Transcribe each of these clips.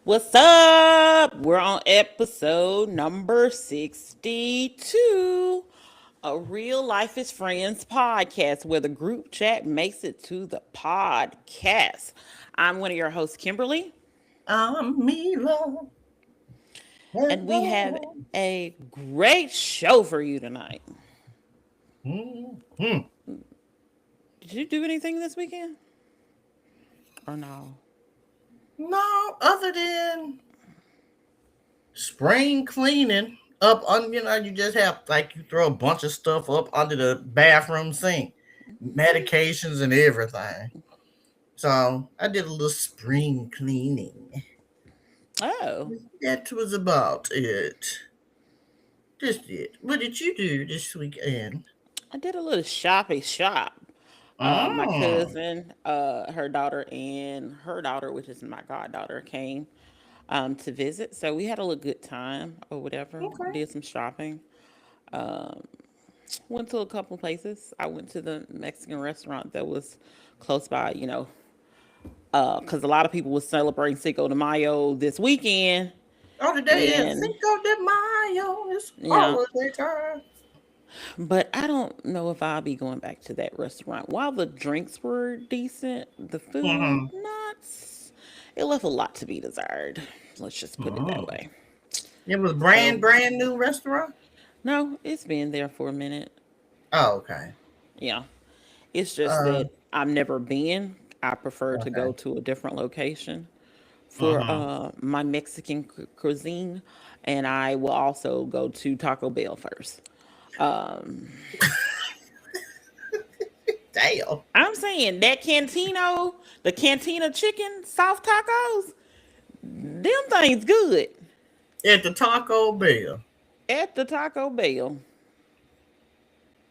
What's up? We're on episode number 62, a Real Life is Friends podcast where the group chat makes it to the podcast. I'm one of your hosts, Kimberly, Mila. and we have Hello. a great show for you tonight. Mhm. Did you do anything this weekend? Or no? No, other than spring cleaning up on, you just have like you throw a bunch of stuff up under the bathroom sink, medications and everything. So I did a little spring cleaning. Oh, That was about it. Just it. What did you do this weekend? I did a little shopping shop. My Mm. cousin, her daughter, which is my goddaughter, came to visit. So we had a little good time or whatever. Okay. Did some shopping. Um, Went to a couple places. I went to the Mexican restaurant that was close by, because a lot of people were celebrating Cinco de Mayo this weekend. Oh, today is And Cinco de Mayo. It's yeah, holiday time. but I don't know if I'll be going back to that restaurant. While the drinks were decent, the food Mm-hmm. not. It left a lot to be desired. Let's just put it that Mm. way. It was So brand new restaurant. no, it's been there for a minute. Oh, okay. Yeah. It's just Uh, that I've never been. I prefer to go okay. to a different location for Mm-hmm. my Mexican cuisine, and I will also go to Taco Bell first. Um, Damn. I'm saying that Cantino, the Cantina chicken soft tacos, them things good At the Taco Bell. at the Taco Bell.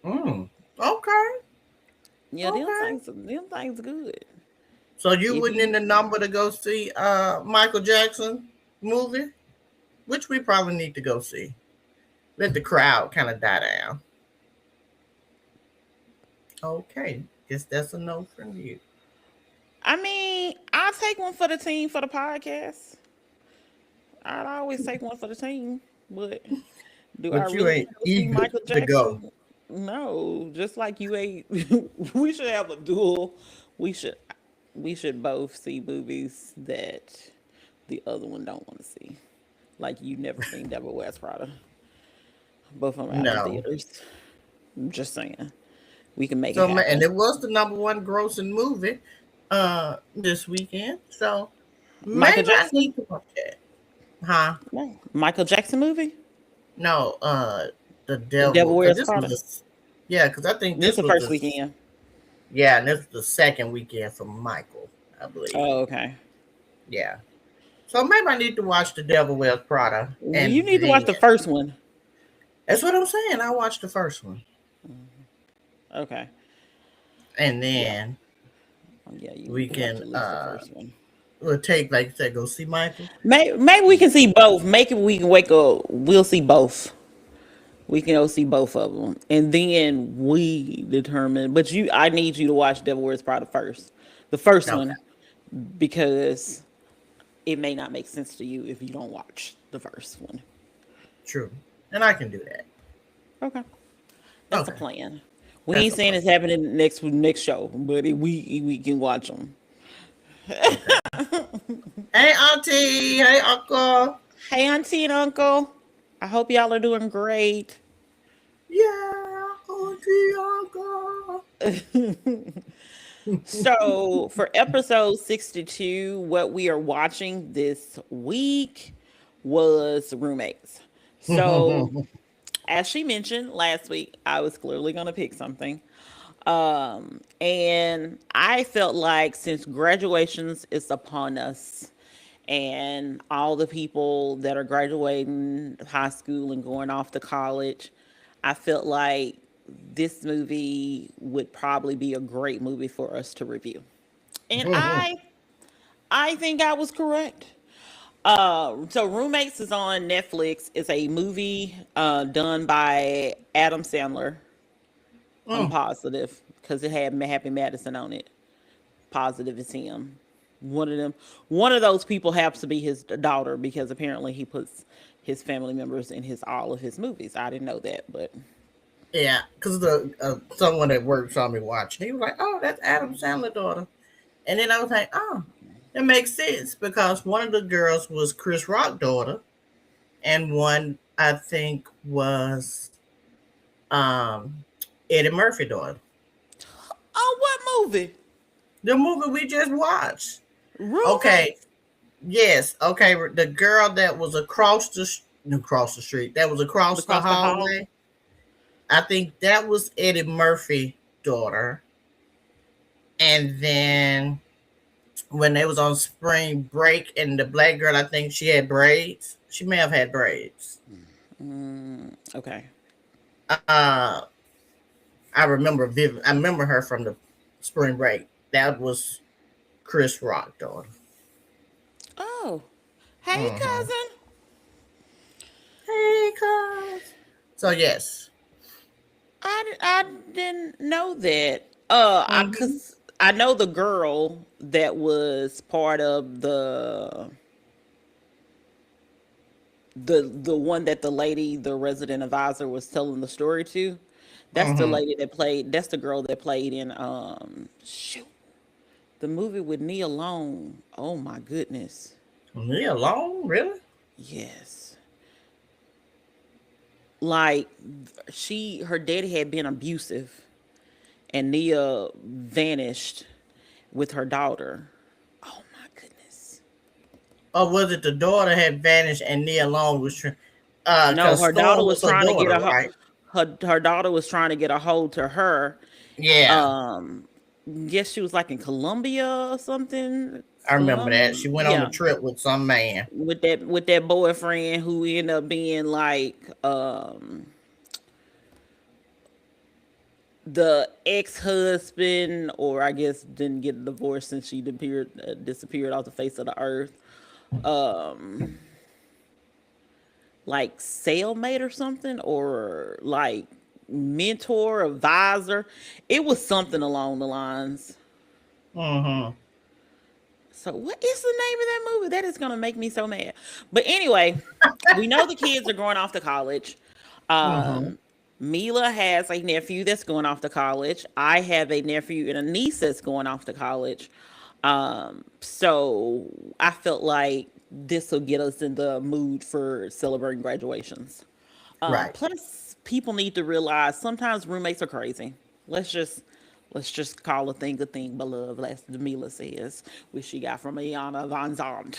Mm. Okay. Yeah, Okay. them things good. So you If wouldn't in you, the number to go see Michael Jackson movie, which we probably need to go see. Let the crowd kind of die down. Okay. Guess that's a no from you. I mean, I'll take one for the team for the podcast. I'd always take one for the team, but do I But you really ain't want to go see eager Michael to go. Jackson? No, just like you ain't. We should have a duel. We should we should both see movies that the other one don't want to see. Like you never seen Devil Wears Prada. Both of them out in No. theaters. I'm just saying we can make it So and happen. it was the number one grossing movie this weekend. So Michael maybe I Jackson. need to watch that. Huh? No. Michael Jackson movie. No, the The devil Devil because Wears this was Prada. yeah, because I think This this the was first weekend. yeah, and this was the second weekend for Michael, I believe. Oh, okay. Yeah. So maybe I need to watch the Devil Wears Prada Well, you and need to watch then the first one. that's what I'm saying. I watched the first one. Okay. And Yeah. then Yeah, you we need to watch can at least the first one. we'll take like you said, go see Michael. Maybe we can see both. Maybe we can wake up. We'll see both. We can go see both of them, and then we determine. But I need you to watch Devil Wears Prada first, the first Okay. one, because it may not make sense to you if you don't watch the first one. True. And I can do that. Okay, that's a Okay. plan. We That's ain't a saying plan. it's happening next show, but we can watch them. Okay. Hey auntie, hey uncle. Hey, auntie and uncle. I hope y'all are doing great. Yeah, auntie, uncle. So, for episode 62, what we are watching this week was Roommates. So, as she mentioned last week, I was clearly going to pick something. And I felt like since graduations is upon us and all the people that are graduating high school and going off to college, I felt like this movie would probably be a great movie for us to review. And I think I was correct. So Roommates is on Netflix. It's a movie done by Adam Sandler. I'm Mm, positive because it had Happy Madison on it. Positive is him. One of them, one of those people happens to be his daughter because apparently he puts his family members in his all of his movies. I didn't know that, but Yeah, because the someone that worked saw me watching. He was like, "Oh, that's Adam Sandler's daughter," and then I was like, "Oh, it makes sense because one of the girls was Chris Rock's daughter, and one I think was um Eddie Murphy daughter. oh, what movie? The movie we just watched. Okay, Roommates yes, okay. The girl that was across the street, that was across the across the hall. hallway. I think that was Eddie Murphy daughter, and then when they was on spring break, and the black girl, I think she had braids. She may have had braids. Okay. Uh, I remember I remember her from the spring break. That was Chris Rock daughter. Oh, hey Mm-hmm. cousin. Hey, cuz. So yes. I didn't know that. Mm-hmm. Cause I know the girl that was part of the one that the lady, the resident advisor, was telling the story to. That's the Mm-hmm. lady that played. That's the girl that played in shoot, the movie with Nia Long. Oh my goodness. Me alone, really? Yes. Like her daddy had been abusive, and Nia vanished with her daughter. Oh my goodness. Or was it the daughter had vanished and Nia Long was No, because her daughter Storm was was her trying to get daughter, right? her daughter was trying to get a hold to her. Yeah, Um, guess she was like in Colombia or something. I remember that. She went on a Yeah, trip with some man. with that boyfriend who ended up being like the ex husband, or I guess didn't get divorced since she disappeared off the face of the earth. Um, like cellmate or something, or like mentor, advisor. It was something along the lines. Mm-hmm. So what is the name of that movie? That is gonna make me so mad. But anyway, we know the kids are going off to college. Mm-hmm. Um, Mila has a nephew that's going off to college. I have a nephew and a niece that's going off to college. So I felt like this will get us in the mood for celebrating graduations. Right. Plus, people need to realize sometimes roommates are crazy. Let's just let's just call a thing, beloved, as Jamila says, which she got from Ayana Von Zandt.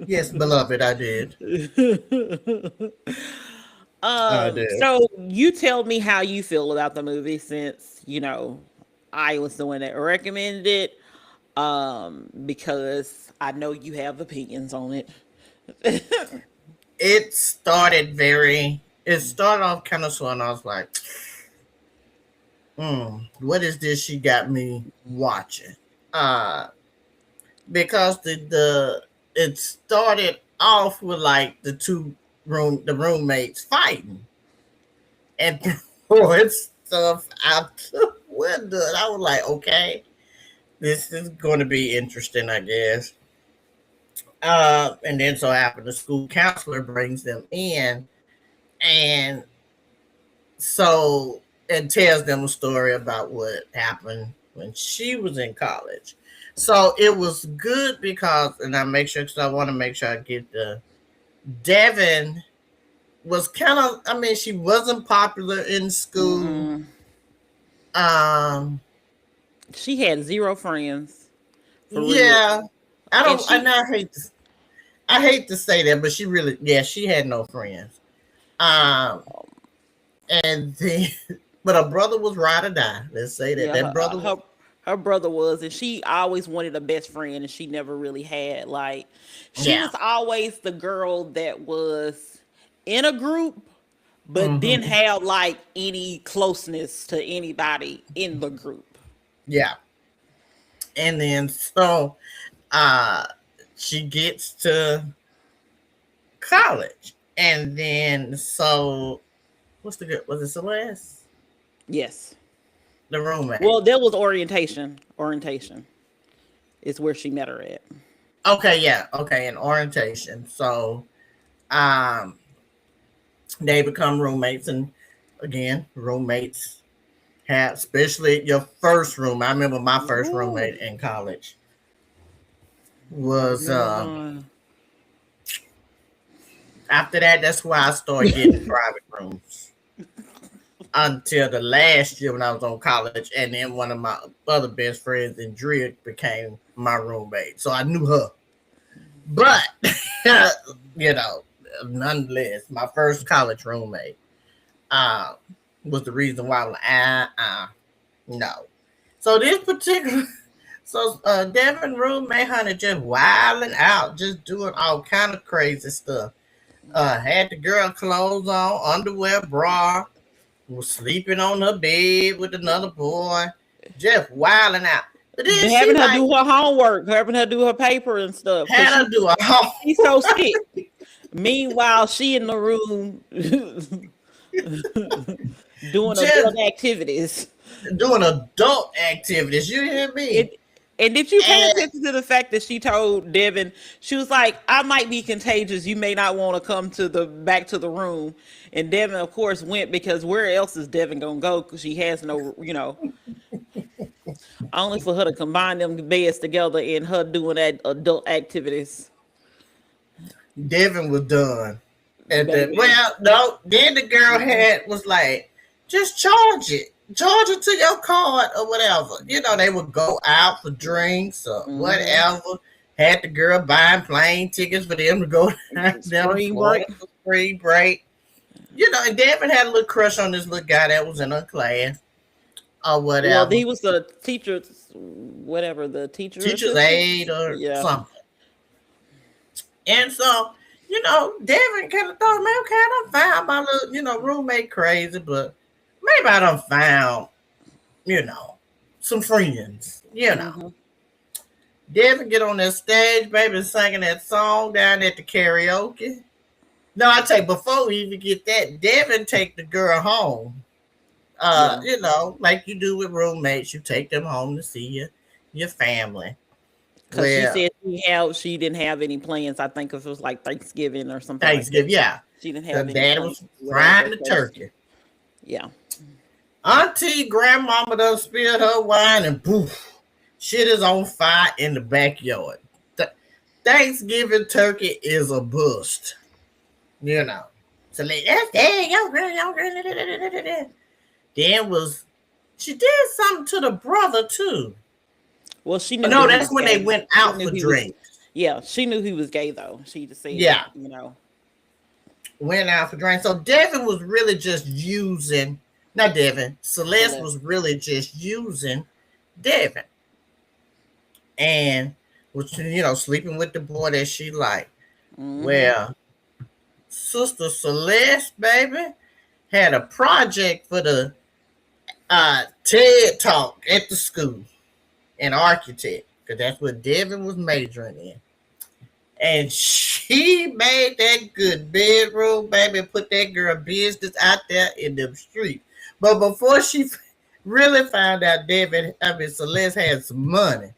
Yes, beloved, I did. I did. So you tell me how you feel about the movie, since I was the one that recommended it. Because I know you have opinions on it. It started off kind of slow, and I was like, what is this she got me watching? Uh, because it started off with like the roommates fighting and throwing stuff out the window. And I was like, okay, this is going to be interesting, I guess. And then so happened the school counselor brings them in, and so and tells them a story about what happened when she was in college. So it was good because, and I make sure because I want to make sure I get the Devin was kind of. I mean, she wasn't popular in school. Mm-mm. Um, She had zero friends, for real. yeah, I And don't. she, I hate to say that, but she really, yeah, she had no friends. Um, and then, but her brother was ride or die. Let's say that yeah, that brother was. her brother was, and she always wanted a best friend, and she never really had. Like, she Yeah. was always the girl that was in a group, but didn't Hmm. have like any closeness to anybody in the group. Yeah. And then so uh she gets to college. And then so what's the good was it Celeste? Yes. the roommate. Well, there was orientation. Orientation is where she met her at. Okay, yeah, okay, in orientation. So, um, they become roommates, and again, roommates have, especially your first room. I remember my first Ooh, roommate in college I was remember mine. after that. That's why I started getting private rooms until the last year when I was on college, and then one of my other best friends in Drea became my roommate, so I knew her. But you know, nonetheless, my first college roommate uh, was the reason why I'm like, no. So this particular, Devin roommate, honey, just wilding out, just doing all kind of crazy stuff. Had the girl clothes on, underwear, bra, was sleeping on her bed with another boy, just wilding out. But then she Having her like do her homework, having her do her paper and stuff, because had her do a whole she's so sick. Meanwhile, she in the room doing just adult activities. doing adult activities. You hear And, me? and did you pay And attention to the fact that she told Devin, she was like, I might be contagious. You may not want to come to the back to the room. And Devin, of course, went because where else is Devin gonna go? Because she has no, only for her to combine them beds together and her doing that adult activities, Devin was done. At the baby. well, no. Then the girl had was like, just charge it to your card or whatever. You know, they would go out for drinks or Mm-hmm. whatever. Had the girl buying plane tickets for them to go down to Spring Florida break. for spring break. You know, and Devin had a little crush on this little guy that was in her class or Well, whatever. he was the teacher, whatever, the teacher Teacher's assistant. aide or Yeah. something. And so, Devin kind of thought, man, okay, I done found my little, roommate crazy, but maybe I done found, you know, some friends, Mm-hmm. Devin get on that stage, baby, singing that song down at the karaoke. No, I take before we even get that, Devin take the girl home. Yeah. Like you do with roommates, you take them home to see your family. Because she Well, said she didn't have any plans. I think it was like Thanksgiving or something like that. Thanksgiving, yeah. She didn't The have any daddy plans was or whatever. frying the So turkey. yeah. Auntie, grandmama done spilled her wine and poof, shit is on fire in the backyard. Thanksgiving turkey is a bust, you know. So like, that's there, yo, girl. Then she did something to the brother too. Well, she Oh, knew no, that he that's was when they gay. went She out knew for he was. drinks. Yeah, she knew he was gay though. She just said, Yeah, went out for drinks. So Devin was really just using, not Devin, Celeste Celeste. was really just using Devin. And was sleeping with the boy that she liked. Mm-hmm. Well, Sister Celeste, baby, had a project for the TED Talk at the school in architect, because that's what Devin was majoring in. And she made that good bedroom, baby, put that girl business out there in the street. But before she really found out Celeste had some money,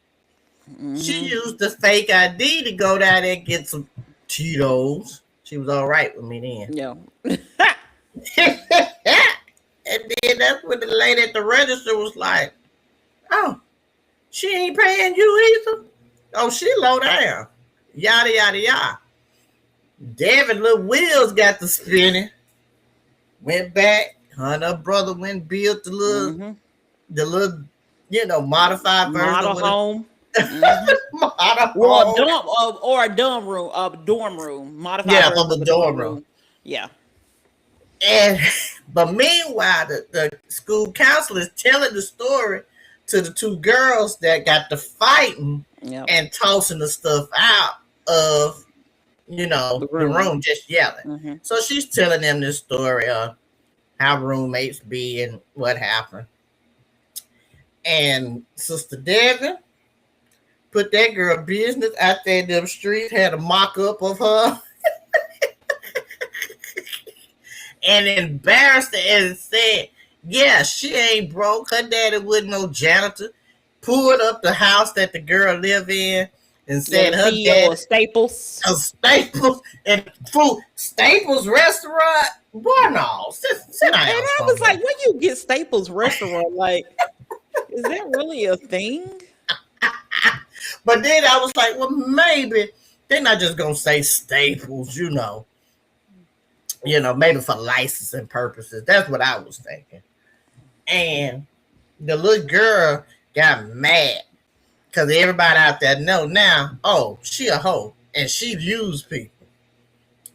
she Mm-hmm. used the fake ID to go down there and get some Cheetos. She was all right with me Yeah. then. And then that's when the lady at the register was like, oh, she ain't paying you either. Oh, she low down. Yada, yada, yada. Devin little wheels got the spinning. Went back. Her and her brother went and built Mm-hmm. the little, modified version of Model what a home. Mm-hmm. model Well, a home. dorm or a dorm room, modified Yeah, for version the of a dorm dorm room. room. Yeah. And but meanwhile, the school counselor is telling the story to the two girls that got the fighting Yep. and tossing the stuff out of The the room. room, just yelling. Mm-hmm. So she's telling them this story of how roommates be and what happened. And Sister Devin put that girl business out there in them streets, had a mock up of her and embarrassed her and said, Yeah, she ain't broke. Her daddy wasn't no janitor. Pulled up the house that the girl live in and Yeah, the said her CEO dad of Staples. a Staples and food Staples restaurant. Boy, no, sit And down I was somewhere. like, when you get Staples restaurant, like, is that really a thing? But then I was like, well, maybe they're not just gonna say Staples, maybe for licensing purposes. That's what I was thinking. And the little girl got mad because everybody out there know now, oh, she a hoe and she use people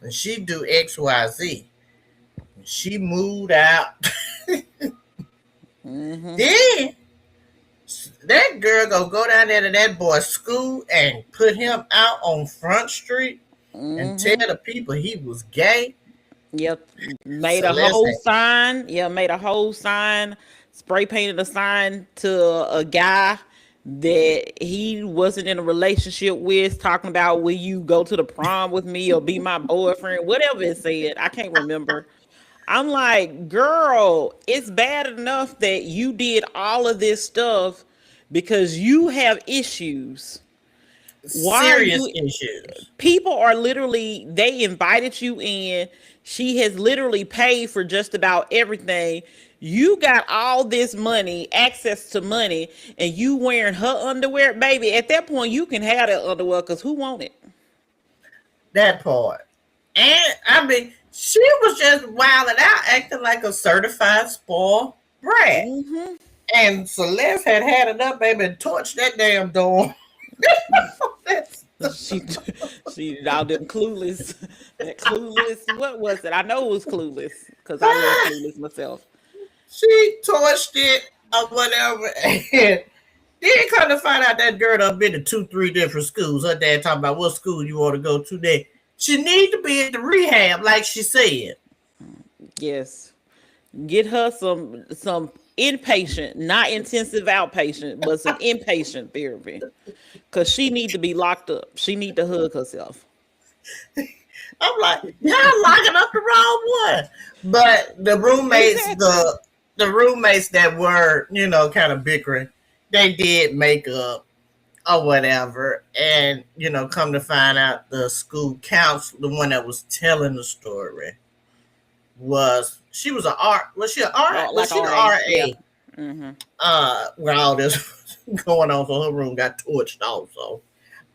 and she do XYZ. And she moved out. Mm-hmm. Then that girl go down there to that boy's school and put him out on Front Street and tell Mm-hmm. the people he was gay. Yep. Made a Celeste whole had sign. Yeah, made a whole sign. Spray painted a sign to a guy that he wasn't in a relationship with, talking about, will you go to the prom with me or be my boyfriend? Whatever it said. I can't remember. I'm like, girl, it's bad enough that you did all of this stuff because you have issues. Why are serious you issues. people are literally, they invited you in. She has literally paid for just about everything. You got all this money, access to money, and you wearing her underwear, baby. At that point, you can have that underwear because who want it? That part. And I mean, she was just wilding out, acting like a certified spoiled brat. Hmm. And Celeste had it up, baby, and torched that damn door. That's She she out them clueless. That clueless. What was it? I know it was clueless because I love clueless myself. she torched it or whatever. And then come to find out that girl done been to two, three different schools. Her dad talking about what school you want to go to there. She need to be at the rehab, like she said. Yes. Get her some inpatient, not intensive outpatient, but some inpatient therapy. Cause she need to be locked up. She need to hug herself. I'm like, y'all locking up the wrong one. But Exactly. the roommates that were, kind of bickering, they did make up or whatever. And, come to find out the school counselor, the one that was telling the story, was she a R Oh, was like she the RA. Yeah. RA? Hmm. When all this going on, so her room got torched also.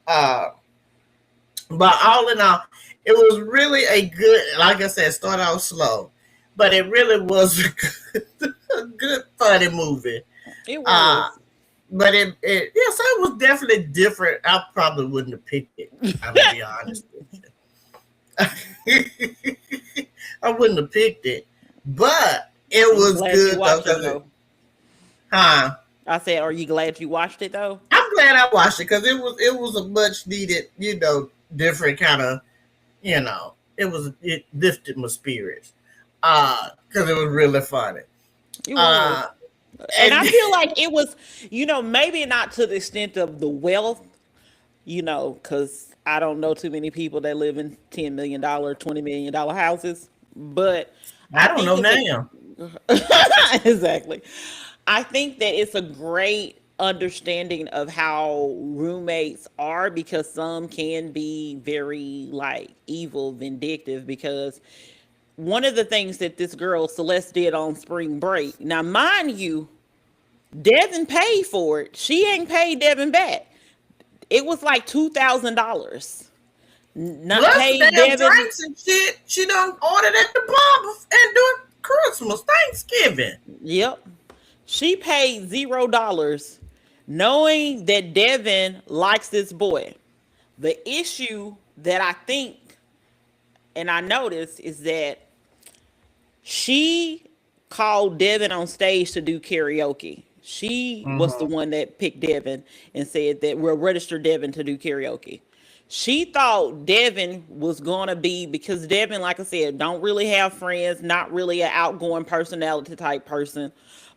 Uh But all in all, it was really a good, like I said, started out slow, but it really was a good funny movie. It Uh, was. but yeah, so it was definitely different. I probably wouldn't have picked it. I'm gonna be honest with you. I wouldn't have picked it, but it Are you was glad you good though, watched it because though? huh? I said, are you glad you watched it though? I'm glad I watched it because it was a much needed, different kind of, it lifted my spirits because it was really funny. It was. uh And and I feel like it was, maybe not to the extent of the wealth, because I don't know too many people that live in $10 million, $20 million houses. But I I don't think know it's a now. exactly. I think that it's a great understanding of how roommates are because some can be very like evil, vindictive. Because one of the things that this girl Celeste did on spring break, now mind you, Devin paid for it. She ain't paid Devin back. It was like $2,000. Not Plus the paid damn Devin. drinks and shit she done ordered at the bar and doing Christmas, Thanksgiving. Yep. She paid $0, knowing that Devin likes this boy. The issue that I think and I noticed is that she called Devin on stage to do karaoke. She was the Mm-hmm. one that picked Devin and said that we'll register Devin to do karaoke. She thought Devin was gonna be, because Devin, like I said, don't really have friends, not really an outgoing personality type person.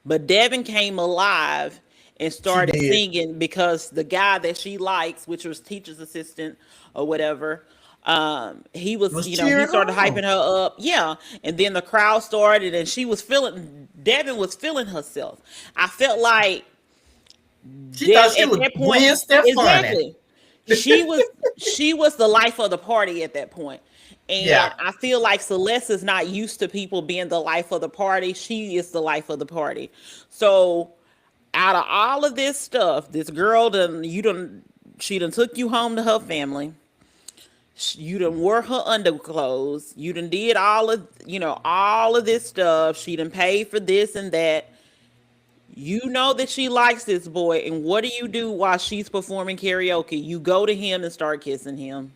But Devin came alive and She started did. singing because the guy that she likes, which was teacher's assistant or whatever, He was, Was he cheering her started hyping on. her up. Yeah. And then the crowd started and Devin was feeling herself. I felt like She thought she At was that point, Gwen Stefani. exactly. She was she was the life of the party at that point. And Yeah. I feel like Celeste is not used to people being the life of the party. She is the life of the party. So out of all of this stuff, this girl she done took you home to her family. You done wore her underclothes. You done did all of this stuff. She done paid for this and that. You know that she likes this boy, and what do you do while she's performing karaoke? You go to him and start kissing him.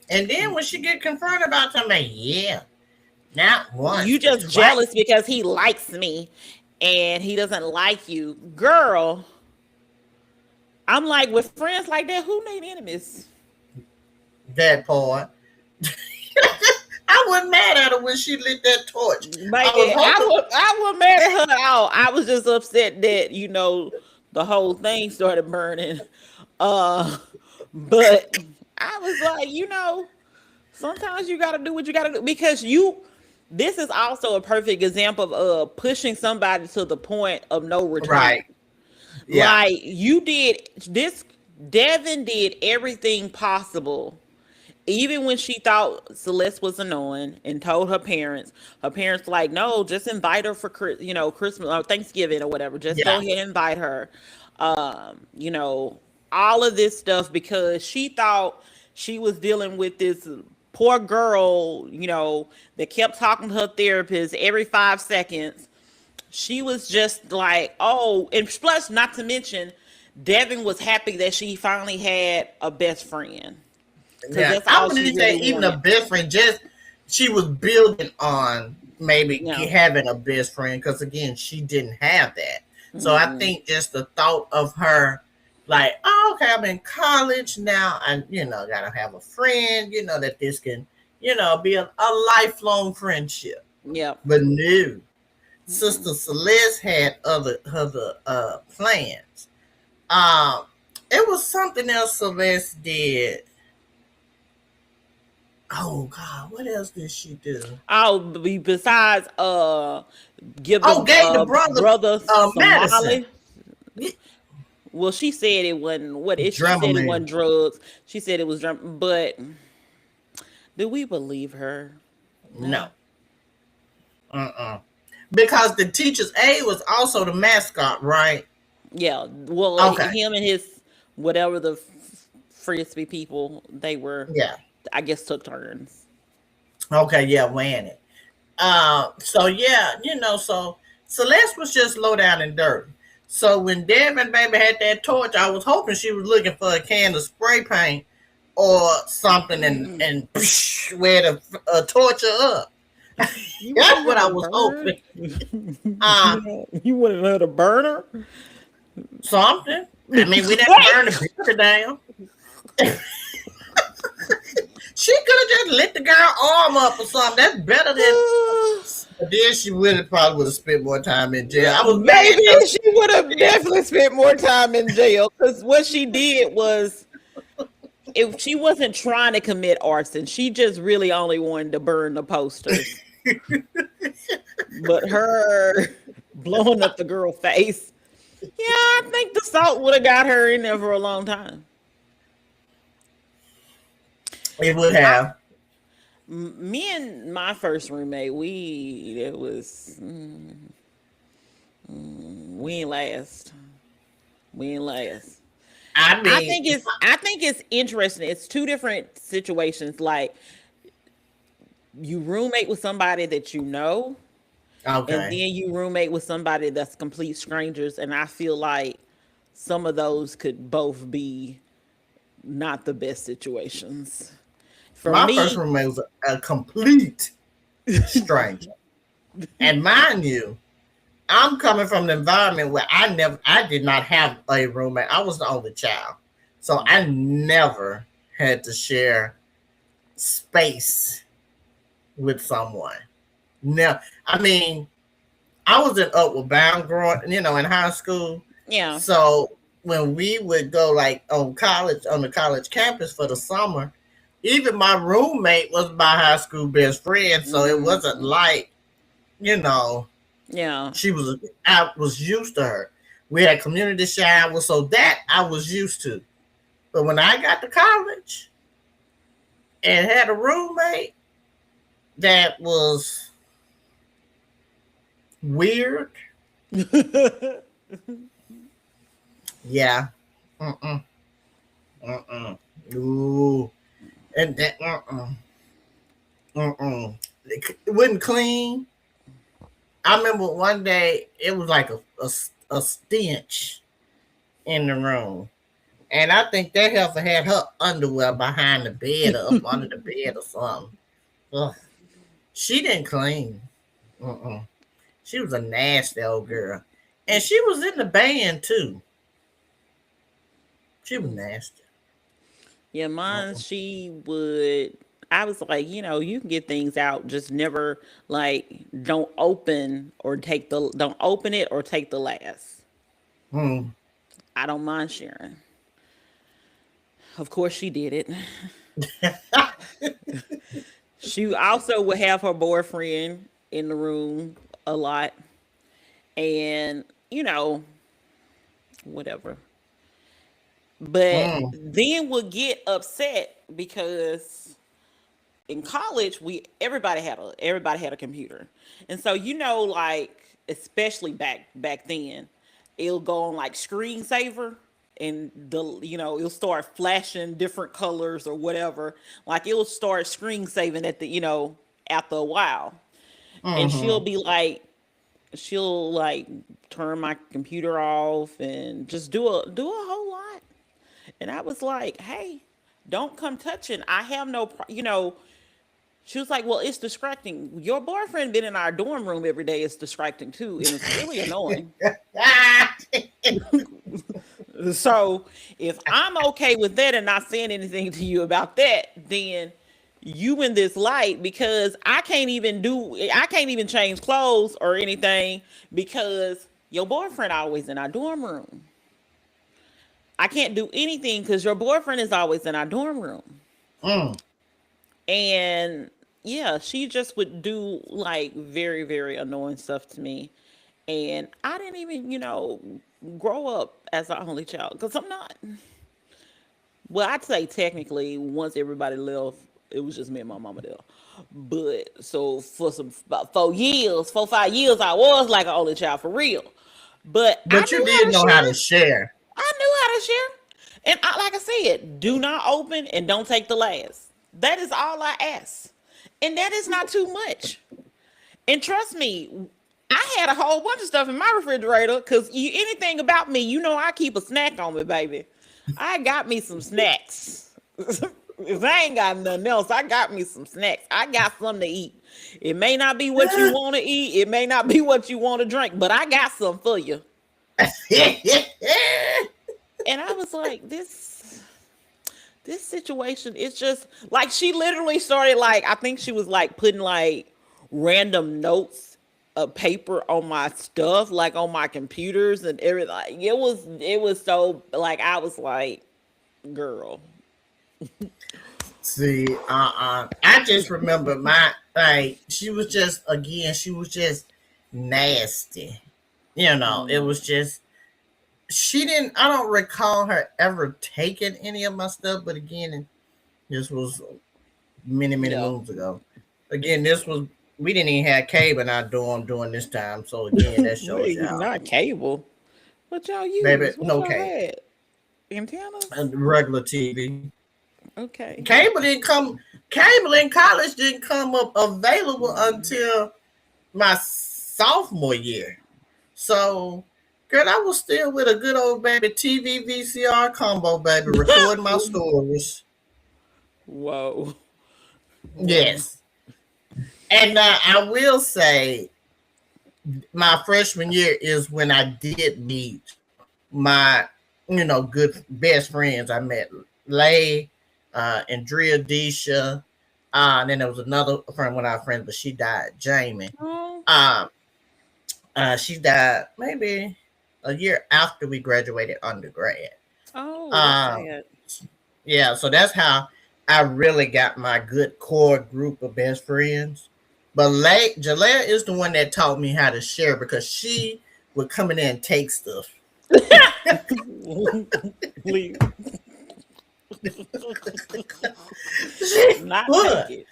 And then when she get confronted about something, yeah, not once, You but just twice. jealous because he likes me and he doesn't like you. Girl, I'm like, with friends like that, who need enemies? That part. I wasn't mad at her when she lit that torch. Baby, I was hoping. I was mad at her at all. I was just upset that, the whole thing started burning. Uh, but I was like, sometimes you got to do what you got to do because this is also a perfect example of pushing somebody to the point of no return. Right. Yeah. Like you did this, Devin did everything possible. Even when she thought Celeste was annoying and told her parents like, no, just invite her for Christmas or Thanksgiving or whatever. Just go Yeah. ahead and invite her. Um, you know, all of this stuff because she thought she was dealing with this poor girl, that kept talking to her therapist every 5 seconds. She was just like, oh, and plus, not to mention, Devin was happy that she finally had a best friend because Yeah. that's I all she wouldn't say really even a wanted. best friend, just she was building on maybe Yeah. having a best friend because, again, she didn't have that. So I Mm-mm. think just the thought of her, like, oh, okay, I'm in college now, and, gotta have a friend, that this can, be a lifelong friendship. Yep. But no, Mm-mm. Sister Celeste had other plans. Um, it was something else Celeste did. Oh God, what else did she do? Oh, besides, give the Oh, gave the brother brother some medicine. Molly. Well, she said it wasn't what it. She said it Dramamine. wasn't drugs. She said it was drum. But do we believe her? No. No. Because the teacher's aide was also the mascot, right? Yeah. Well, Okay. him and his whatever the frisbee people they were, Yeah. I guess, took turns. Okay. Yeah. Weighing it. So yeah, so Celeste was just low down and dirty. So when Devin baby had that torch, I was hoping she was looking for a can of spray paint or something and wear the torch her up. You That's wanted what her I to was burn. hoping. Uh You wanted her to burn her. Something. I mean, we didn't burn the picture down. She could have just lit the girl arm up or something. That's better than. But then she probably would have spent more time in jail. I was mad Maybe because she would have definitely spent more time in jail because what she did was, if she wasn't trying to commit arson, she just really only wanted to burn the posters. But her blowing up the girl face, yeah, I think the salt would have got her in there for a long time. it would I, have. Me and my first roommate, it was we ain't last. We ain't last. I I mean, think it's interesting. It's two different situations. Like you roommate with somebody that you know, and okay. then you roommate with somebody that's complete strangers. And I feel like some of those could both be not the best situations. For My first me, roommate was a complete stranger. And mind you, I'm coming from an environment where I did not have a roommate. I was the only child. So I never had to share space with someone. No, I mean, I was in Upward Bound growing, in high school. yeah, So when we would go like on the college campus for the summer, even my roommate was my high school best friend, so it wasn't Mhm. like, you know, Yeah. she was I was used to her. We had community showers, so that I was used to. But when I got to college and had a roommate that was weird, yeah, mm-mm, mm-mm, ooh, and that, mm-mm. It wasn't clean. I remember one day it was like a stench in the room. And I think that heifer had her underwear behind the bed or up under the bed or something. Ugh. She didn't clean. Mm-mm. She was a nasty old girl. And she was in the band too. She was nasty. Yeah, mine, Mm-mm. she would. I was like, you can get things out, just never like don't open it or take the last. Mm. I don't mind sharing. Of course, she did it. She also would have her boyfriend in the room a lot, and whatever. But Mm. then would get upset because in college everybody had a computer, and so like especially back then, it'll go on like screensaver, and it'll start flashing different colors or whatever. Like it'll start screen saving at the after a while, and Mm-hmm. she'll like turn my computer off and just do a whole lot. And I was like, hey, don't come touching. I have no she was like, well, it's distracting. Your boyfriend been in our dorm room every day. It's distracting too, and it's really annoying. So if I'm okay with that and not saying anything to you about that, then you in this light, because I can't even change clothes or anything because your boyfriend always in our dorm room. I can't do anything because your boyfriend is always in our dorm room. Mm. And yeah, she just would do like very, very annoying stuff to me. And I didn't even, grow up as an only child because I'm not. Well, I'd say technically, once everybody left, it was just me and my mama there. But so for about 4 years, 5 years, I was like an only child for real. But I But you knew how did to know how share. to share. I knew how to share. And like I said, do not open and don't take the last. That is all I ask. And that is not too much. And trust me, I had a whole bunch of stuff in my refrigerator because anything about me, I keep a snack on me, baby. I got me some snacks. If I ain't got nothing else, I got me some snacks. I got something to eat. It may not be what you want to eat, it may not be what you want to drink, but I got some for you. And I was like, this situation is just like, she literally started, like, I think she was like putting like random notes of paper on my stuff, like on my computers and everything. Like, it was so, like, I was like, girl. See, I just remember my like she was just nasty. It Mm, was just she didn't. I don't recall her ever taking any of my stuff. But again, this was many many yeah. moons ago. Again, this was we didn't even have cable in our dorm during this time. So again, that shows Wait, y'all, not cable. What y'all baby, use? What no y'all cable, had? Antennas? and regular TV. Okay. Cable didn't come. Cable in college didn't come up available until my sophomore year. So, girl, I was still with a good old baby TV VCR combo, baby, recording my stories. Whoa. Whoa. Yes. And I will say, my freshman year is when I did meet my, good best friends. I met Lay, Andrea Desha. And then there was another friend, one of our friends, but she died, Jamie. Oh. Um, she died maybe. a year after we graduated undergrad. Oh, that's Um, sad. yeah, so that's how I really got my good core group of best friends. But Jalea is the one that taught me how to share because she would come in there and take stuff. Please, She not would. take it.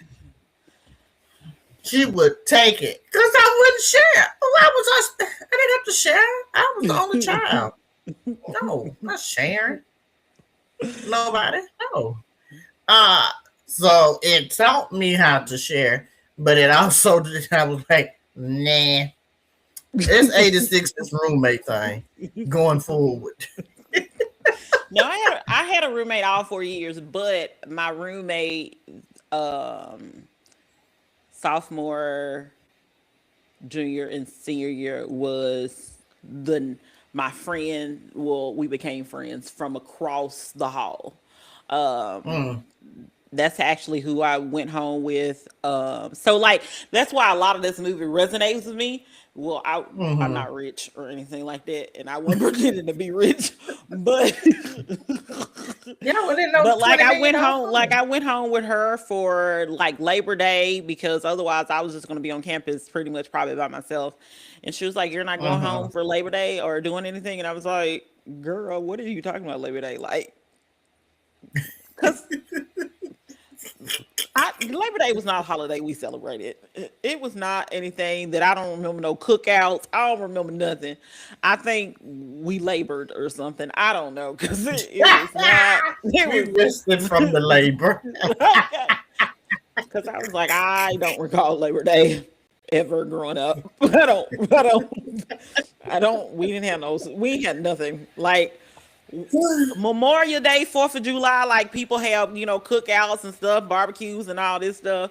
She would take it because I wouldn't share. Why was I didn't have to share. I was the only child. No, not sharing. Nobody. No. Uh so it taught me how to share, but it also did. I was like, nah. It's 86 this roommate thing going forward. No, I had a roommate all 4 years, but my roommate, um, sophomore, junior, and senior year was the my friend. Well, we became friends from across the hall. Um, Mm, that's actually who I went home with. So like that's why a lot of this movie resonates with me. Well, I'm mm-hmm. not rich or anything like that, and I wasn't pretending to be rich, but Yeah, within those but like 20 million dollar phone. I went home with her for like Labor Day because otherwise I was just going to be on campus pretty much probably by myself. And she was like, "You're not going home Mm-hmm. for Labor Day or doing anything?" And I was like, "Girl, what are you talking about Labor Day?" Like, cuz Labor Day was not a holiday we celebrated. It was not anything that I don't remember no cookouts. I don't remember nothing. I think we labored or something. I don't know because it was not. It We was rested from the labor. because I was like, I don't recall Labor Day ever growing up. I don't. I don't. I don't. We didn't have no. We had nothing like Memorial Day, 4th of July. Like people have cookouts and stuff, barbecues and all this stuff.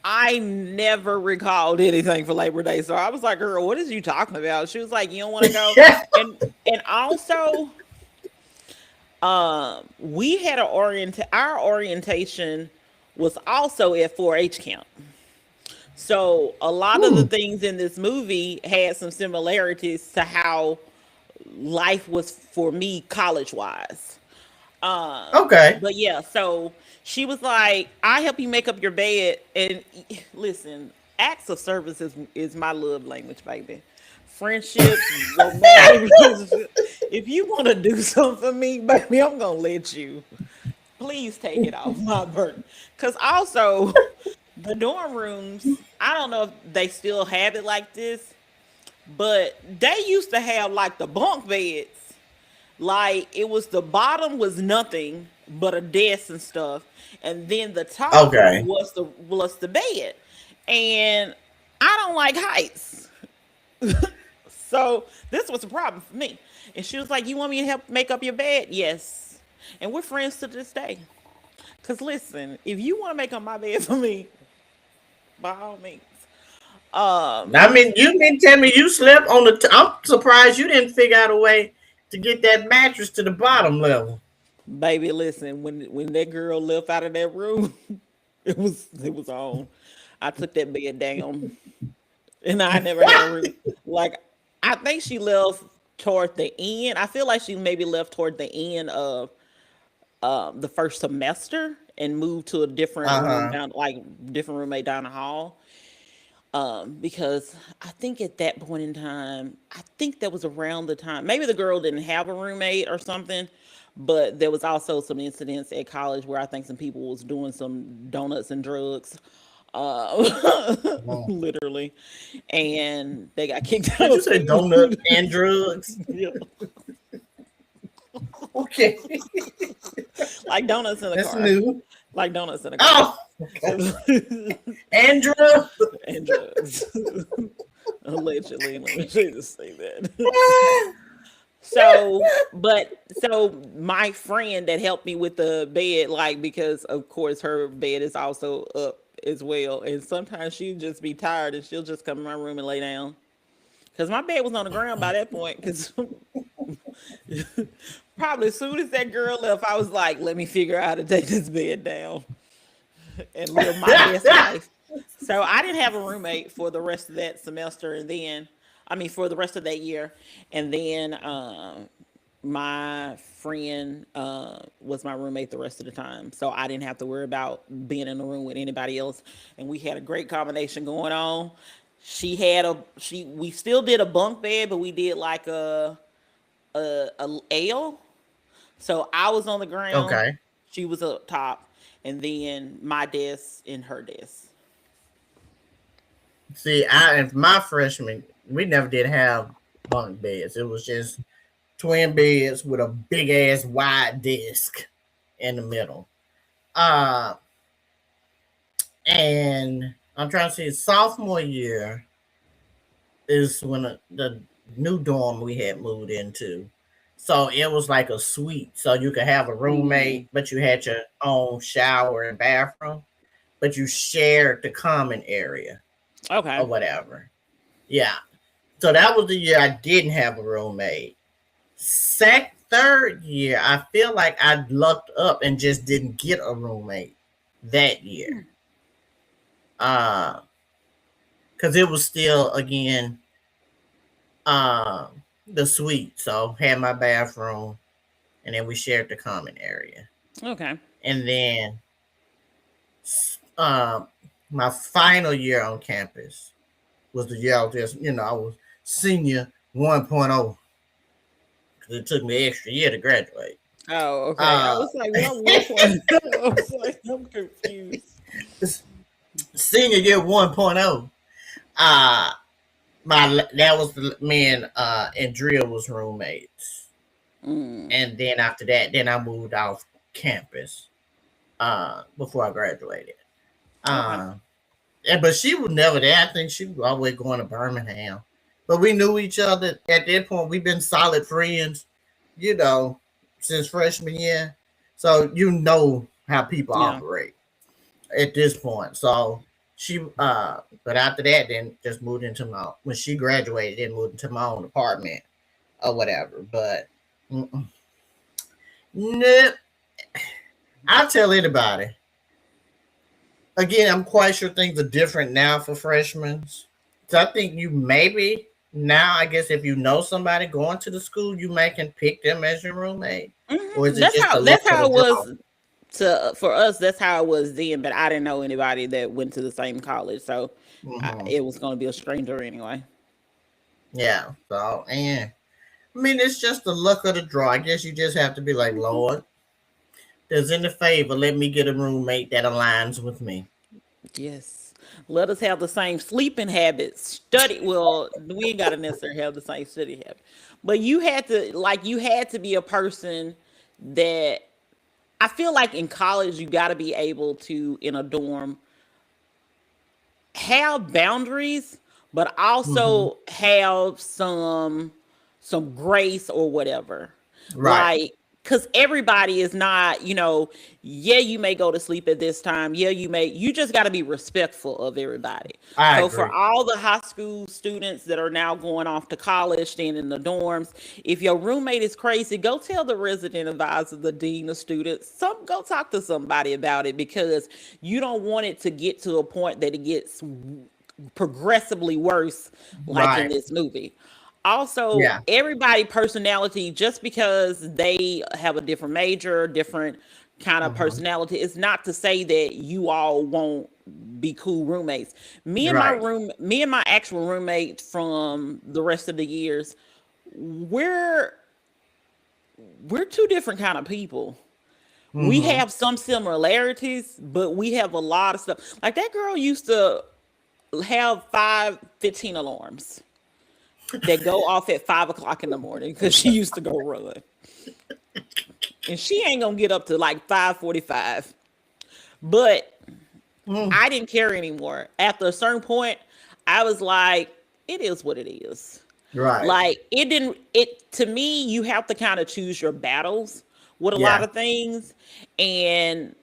I never recalled anything for Labor Day, so I was like, "Girl, what is you talking about?" She was like, "You don't want to go," and also, we had our orientation was also at 4-H camp. So a lot of the Ooh, things in this movie had some similarities to how life was for me college wise. okay. But yeah, so she was like, "I help you make up your bed." And listen, acts of service is my love language, baby. Friendships, romantic relationships. If you want to do something for me, baby, I'm gonna let you. Please take it off my burden. Cause also the dorm rooms, I don't know if they still have it like this, but they used to have like the bunk beds. Like it was the bottom was nothing but a desk and stuff, and then the top Okay. was the bed. And I don't like heights. So this was a problem for me. And she was like, "You want me to help make up your bed?" Yes. And we're friends to this day. Cause listen, if you want to make up my bed for me, by all means. Um, I mean, you didn't tell me you slept on the. I'm surprised you didn't figure out a way to get that mattress to the bottom level. baby, listen, when that girl left out of that room, it was on. I took that bed down, and I never had a room. Like I think she left toward the end. I feel like she maybe left toward the end of the first semester and moved to a different Uh room huh. down, like different roommate down the hall. Because I think at that point in time, I think that was around the time maybe the girl didn't have a roommate or something, but there was also some incidents at college where I think some people was doing some donuts and drugs, Well, literally, and they got kicked out did you of say donuts school. and drugs? Yeah. Okay, Like donuts in a that's car, new. like donuts in a car, Oh, okay. And drugs. and drugs. Allegedly, let me just say that. So my friend that helped me with the bed, like because of course her bed is also up as well, and sometimes she'd just be tired and she'll just come in my room and lay down. Cause my bed was on the ground by that point. Cause probably as soon as that girl left, I was like, let me figure out how to take this bed down and live my best life. So I didn't have a roommate for the rest of that semester, and then I mean, for the rest of that year. And then my friend was my roommate the rest of the time, so I didn't have to worry about being in the room with anybody else. And we had a great combination going on. We still did a bunk bed, but we did like a L. So I was on the ground, Okay. she was up top, and then my desk and her desk. See, if my freshman, we never did have bunk beds. It was just twin beds with a big ass wide disc in the middle. Uh, and I'm trying to see, sophomore year is when the new dorm we had moved into. So it was like a suite. So you could have a Mm, roommate, but you had your own shower and bathroom, but you shared the common area or okay. whatever. Yeah. So that was the year I didn't have a roommate. Third year, I feel like I lucked up and just didn't get a roommate that year. Uh, because it was still again the suite. So had my bathroom and then we shared the common area. Okay. And then uh, my final year on campus was the year I was just, I was senior 1.0 because it took me an extra year to graduate. Oh, okay. I Uh, was like, what 1.0? I was like, I'm confused. senior year 1.0. Uh, that was me and Drill was roommates. Mm, And then after that, then I moved off campus before I graduated. okay. Uh, but she was never there. I think she was always going to Birmingham. But we knew each other at that point. We've been solid friends, you know, since freshman year. So you know how people Yeah. operate at this point. So but after that, then just moved into when she graduated, then moved into my own apartment or whatever. But nope, I'll tell anybody. Again, I'm quite sure things are different now for freshmen. So I think you maybe now, I guess, if you know somebody going to the school, you may can pick them as your roommate, or is it That's just how the luck that's of how the it draw? was for us. That's how it was then. But I didn't know anybody that went to the same college, so Hmm. it was going to be a stranger anyway. Yeah. So, and I mean, it's just the luck of the draw. I guess you just have to be like, Lord, does in the favor let me get a roommate that aligns with me. Yes. Let us have the same sleeping habits. Study. Well, we ain't got to necessarily have the same study habit, but you had to be a person that I feel like in college you got to be able to in a dorm have boundaries, but Hmm. also have some grace or whatever. Right. Like, because everybody is not, yeah, you may go to sleep at this time. Yeah, you just got to be respectful of everybody. I So, for agree. all the high school students that are now going off to college, staying in the dorms, if your roommate is crazy, go tell the resident advisor, the dean of students, go talk to somebody about it because you don't want it to get to a point that it gets progressively worse, like in Right. this movie. Also, Yeah. everybody personality, just because they have a different major, different kind of Hmm. personality, is not to say that you all won't be cool roommates. Right. Me and my actual roommate from the rest of the years, we're we're two different kind of people. We Hmm. have some similarities, but we have a lot of stuff. Like that girl used to have 5:15 alarms that go off at 5 o'clock in the morning because she used to go run. And she ain't gonna get up to like 5:45. But Mm. I didn't care anymore. After a certain point, I was like, it is what it is. Right. Like it didn't it to me, you have to kind of choose your battles with a lot Yeah. of things. And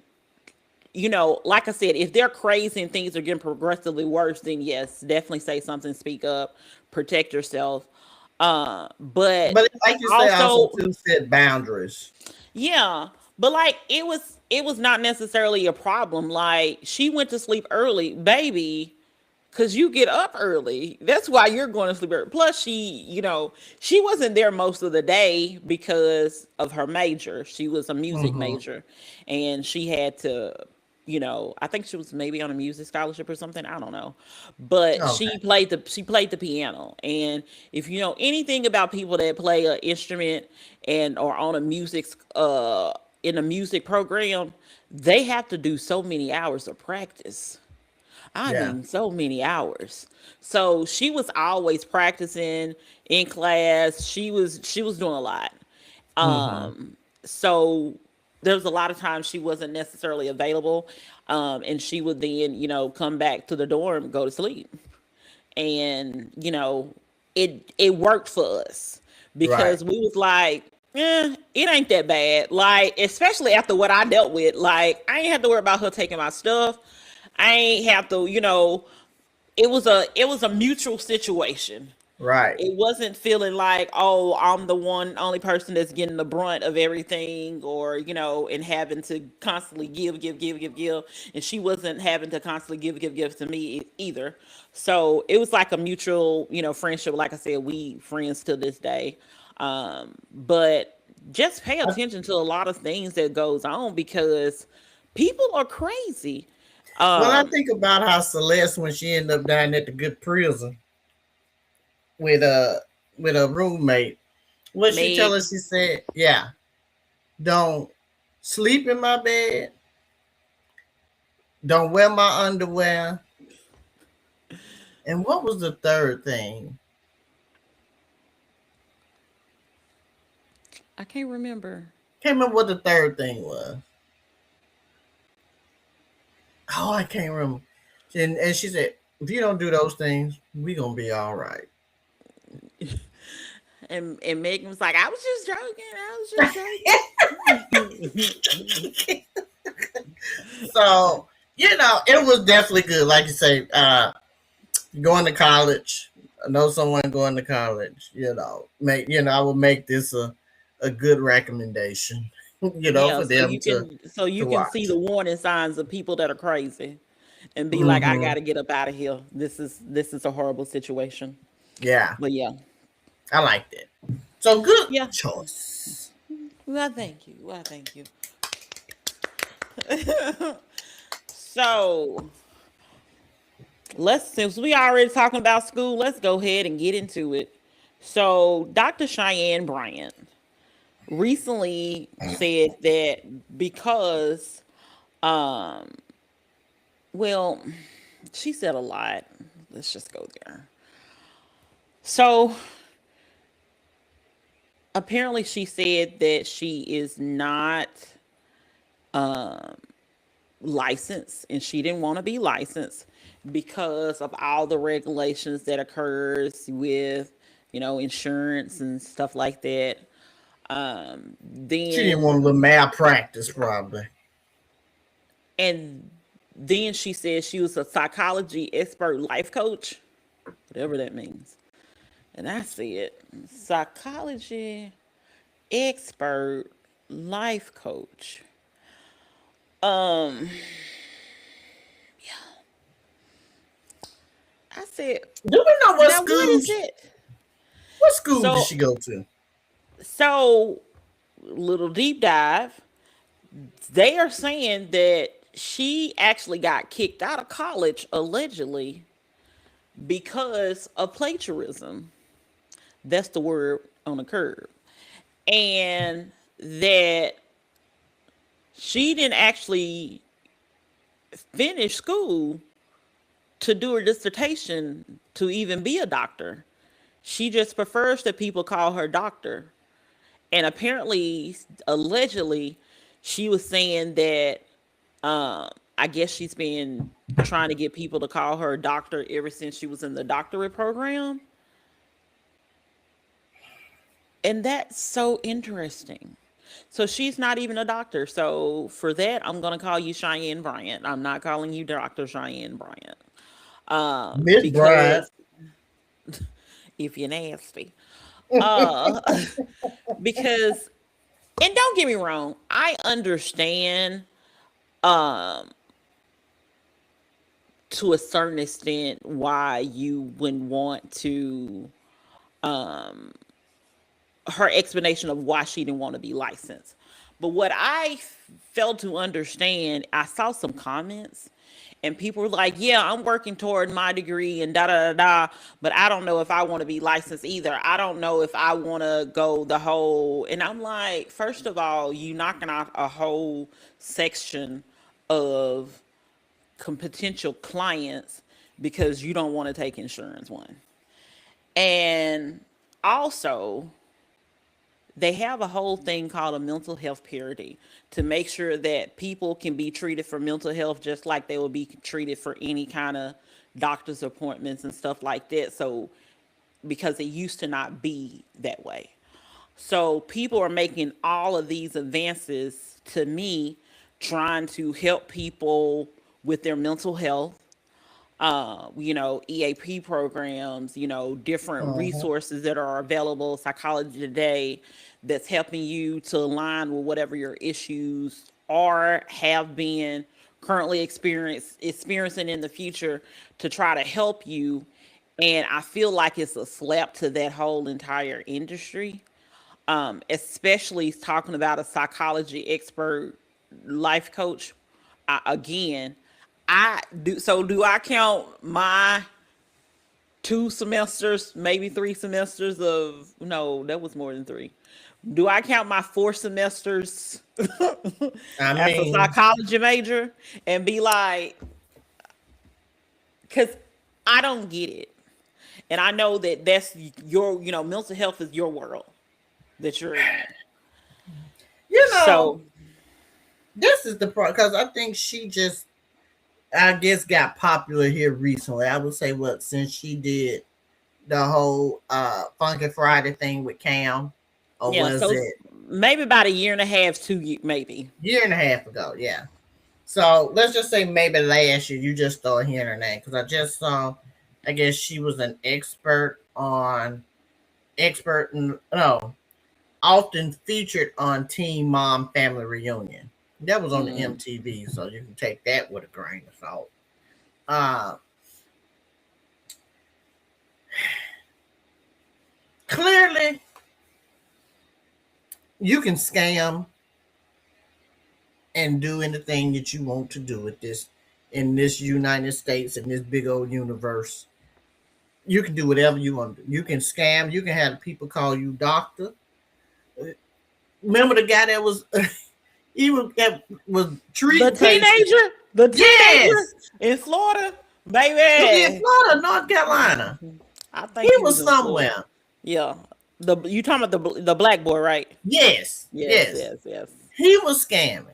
like I said, if they're crazy and things are getting progressively worse, then yes, definitely say something, speak up, protect yourself. But But like you say, also also, to set boundaries. yeah, but like it was not necessarily a problem. Like she went to sleep early, baby. because you get up early. That's why you're going to sleep early. Plus, she wasn't there most of the day because of her major. She was a music Mm-hmm. major, and she had to, I think she was maybe on a music scholarship or something. I don't know, but Okay. she played the piano. And if you know anything about people that play an instrument and or on a music in a music program, they have to do so many hours of practice. I Yeah. mean, so many hours. So she was always practicing in class. She was doing a lot. Mm-hmm. So there was a lot of times she wasn't necessarily available, and she would then come back to the dorm, go to sleep, and it worked for us Right. because we was like, it ain't that bad. Like, especially after what I dealt with, like I ain't have to worry about her taking my stuff. I ain't have to, it was a mutual situation. Right. It wasn't feeling like, oh, I'm the only person that's getting the brunt of everything, or and having to constantly give, give, give, give, give, and she wasn't having to constantly give, give, give to me either. So it was like a mutual, friendship. Like I said, we friends to this day. But just pay I, attention to a lot of things that goes on because people are crazy. well, I Um, think about how Celeste, when she ended up dying at the good prison with a roommate, what she tell Meg, us? She said, "Yeah, don't sleep in my bed. Don't wear my underwear." And what was the third thing? I can't remember. Can't remember what the third thing was. Oh, I can't remember. And she said, "If you don't do those things, we gonna be all right." And Megan was like, I was just joking. I was just joking. So it was definitely good. Like you say, going to college. I know someone going to college. I would make this a good recommendation. Yeah, For so them you can so to you can see watch. the warning signs of people that are crazy and be like, I Hmm. gotta get up out of here. This is a horrible situation. Yeah, But yeah. I like that. So good Yeah. choice. Well, thank you. Well, thank you. So since we already talking about school, let's go ahead and get into it. So Dr. Cheyenne Bryant recently said that because um well, she said a lot. Let's just go there. So apparently she said that she is not licensed, and she didn't want to be licensed because of all the regulations that occurs with insurance and stuff like that. She didn't want a Then little malpractice, probably. and then she said she was a psychology expert life coach, whatever that means. And I said, psychology expert life coach. Um, I said, Do we know now what is it? what school did So, she go to? so little deep dive. They are saying that she actually got kicked out of college allegedly because of plagiarism. That's the word on the curve. And that she didn't actually finish school to do her dissertation to even be a doctor. She just prefers that people call her doctor. And apparently, allegedly, she was saying that I guess she's been trying to get people to call her doctor ever since she was in the doctorate program. And that's so interesting. So she's not even a doctor. So for that, I'm going to call you Cheyenne Bryant. I'm not calling you Dr. Cheyenne Bryant. Miss Bryant. Because if you're nasty. Uh, because, and don't get me wrong, I understand to a certain extent why you wouldn't want to, her explanation of why she didn't want to be licensed. But what I failed to understand, I saw some comments and people were like, yeah, I'm working toward my degree and da da da da, but I don't know if I want to be licensed either. I don't know if I want to go the whole. And I'm like, first of all, you knocking out a whole section of potential clients because you don't want to take insurance, one. And also, they have a whole thing called a mental health parity to make sure that people can be treated for mental health just like they will be treated for any kind of doctor's appointments and stuff like that. So, because it used to not be that way. So, people are making all of these advances to me, trying to help people with their mental health, EAP programs, different Uh-huh. resources that are available, Psychology Today, that's helping you to align with whatever your issues are, have been, currently experiencing in the future to try to help you. And I feel like it's a slap to that whole entire industry, especially talking about a psychology expert, life coach. Again, I do. So do I count my 2 semesters, maybe 3 semesters of, no, that was more than three. Do I count my 4 semesters I as a mean, psychology major and be like, because I don't get it. And I know that that's your, mental health is your world that you're in. you know, So, this is the part because I think she just, I guess, got popular here recently. I would say what since she did the whole Funky Friday thing with Cam, or yeah, was so it maybe about a year and a half, 2 years, maybe. year and a half ago? Yeah. So let's just say maybe last year you just started hearing her name because I just saw. I guess she was an expert no, often featured on Teen Mom Family Reunion. That was on the Mm. MTV, so you can take that with a grain of salt. Uh, Clearly, you can scam and do anything that you want to do with this in this United States in this big old universe. You can do whatever you want to do. You can scam. You can have people call you doctor. Remember the guy that was he was The treating patients. teenager, the teenager Yes, in Florida, in baby. Florida, North Carolina. I He think he was was in Florida. somewhere. Yeah, the you talking about the black boy, right? Yes, Yes, yes. yes, yes. He was scamming.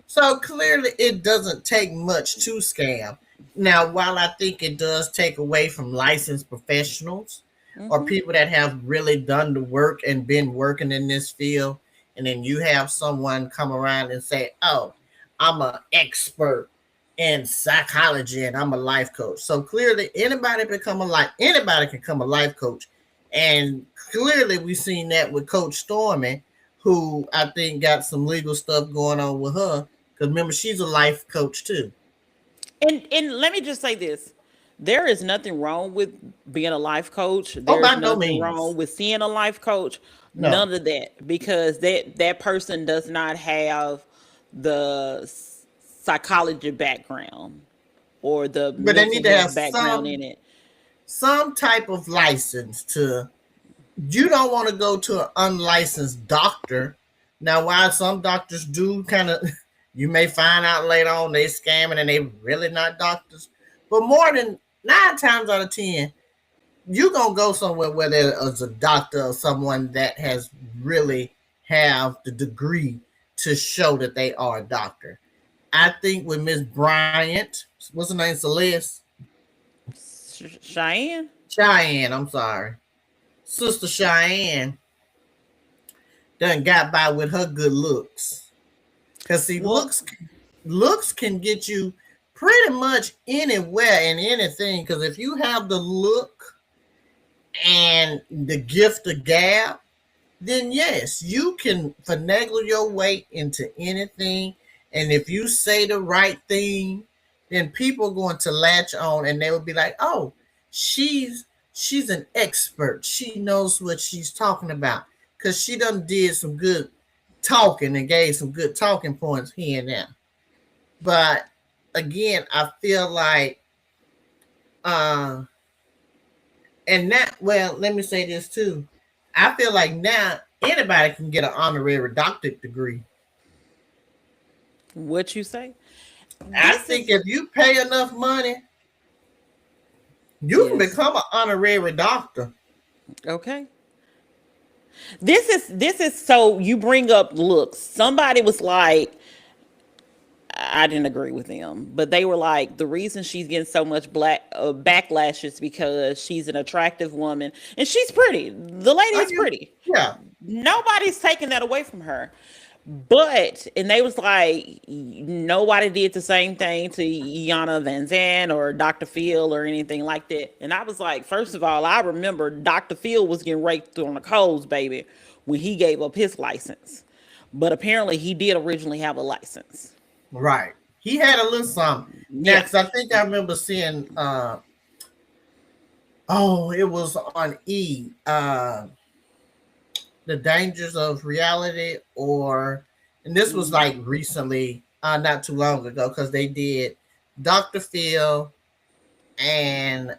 So clearly, it doesn't take much to scam. Now, while I think it does take away from licensed professionals or Hmm. people that have really done the work and been working in this field, and then you have someone come around and say, "Oh, I'm an expert in psychology and I'm a life coach." So clearly, anybody can become a life coach, and clearly we've seen that with Coach Stormy, who I think got some legal stuff going on with her. Because remember, she's a life coach too. And let me just say this. There is nothing wrong with being a life coach. Oh, There's by no nothing means. wrong with seeing a life coach. No. None of that, because that person does not have the psychology background or the But they need mental to have health background in it. some type of license to, you don't want to go to an unlicensed doctor. Now, while some doctors do kind of, you may find out later on they scamming and they really not doctors. But more than 9 times out of 10, you gonna go somewhere where there is a doctor or someone that has really have the degree to show that they are a doctor. I think with Miss Bryant, what's her name, Celeste? Cheyenne. Cheyenne, I'm sorry. Sister Cheyenne done got by with her good looks. Cause see, Well, looks can get you pretty much anywhere and anything. Cause if you have the look and the gift of gab, then yes, you can finagle your way into anything. And if you say the right thing then people are going to latch on and they will be like, oh, she's an expert. She knows what she's talking about because she done did some good talking and gave some good talking points here and there. But again, I feel like uh and that, well, let me say this too. I feel like now anybody can get an honorary doctorate degree. What you say? I This think is if you pay enough money, you can yes. become an honorary doctor. Okay. This is so you bring up looks. Somebody was like, I didn't agree with them, but they were like, the reason she's getting so much black backlash is because she's an attractive woman and she's pretty. The lady I is get, pretty. yeah, Nobody's taking that away from her. But and they was like, nobody did the same thing to Yana Van Zandt or Dr. Phil or anything like that. And I was like, first of all, I remember Dr. Phil was getting raped on the coals, baby, when he gave up his license. But apparently, he did originally have a license. right. He had a little something. Yeah. Next, I think I remember seeing. Oh, it was on E. The dangers of reality, or and this was like recently, not too long ago, because they did Dr. Phil and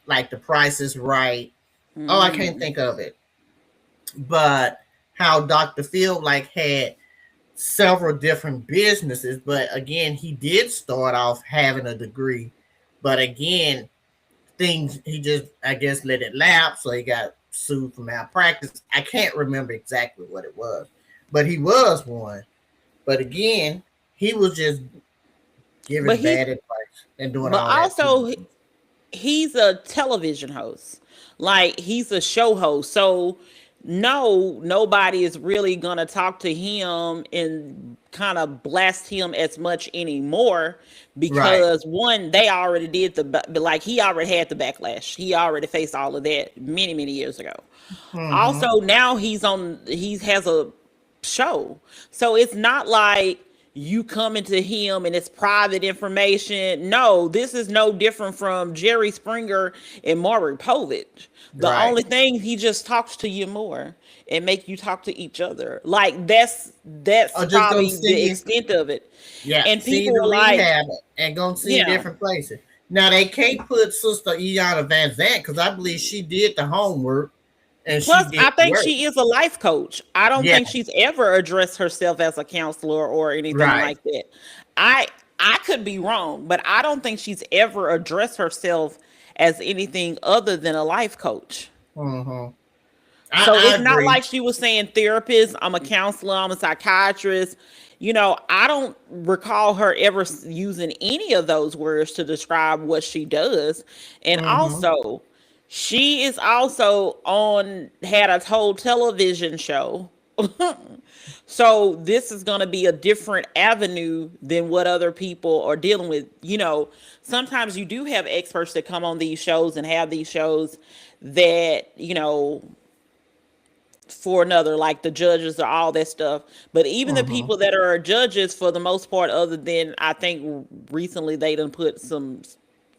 like The Price is Right. Oh, I can't Mm-hmm. think of it, but how Dr. Phil like had several different businesses, but again, he did start off having a degree, but again, things he just I guess let it lapse, so he got sued for malpractice. I can't remember exactly what it was, but he was one. But again, he was just But giving he's bad advice and doing but all that too. also he's a television host. Like he's a show host. So no, nobody is really gonna talk to him and kind of blast him as much anymore Right. because one, they already did like he already had the backlash. He already faced all of that many years ago. Mm-hmm. Also, now he has a show. So it's not like you coming to him and it's private information. No, this is no different from Jerry Springer and Maury Povich. The Right. only thing he just talks to you more and make you talk to each other. Like that's Or just gonna probably see the you. extent of it. Yeah, And see people the were like, rehab and gonna see yeah. different places. Now they can't put Sister Iana Van Zant because I believe she did the homework and she Plus, did I the think work. she is a life coach. I don't Yeah, think she's ever addressed herself as a counselor or anything right. like that. I I could be wrong, but I don't think she's ever addressed herself as anything other than a life coach. Mm-hmm. So I it's not agree. like she was saying therapist, I'm a counselor, I'm a psychiatrist. I don't recall her ever using any of those words to describe what she does. And Mm-hmm. also, she is also had a whole television show. So this is going to be a different avenue than what other people are dealing with. Sometimes you do have experts that come on these shows and have these shows that, for another, like the judges or all that stuff. But even the Mm-hmm. people that are judges, for the most part, other than I think recently they done put some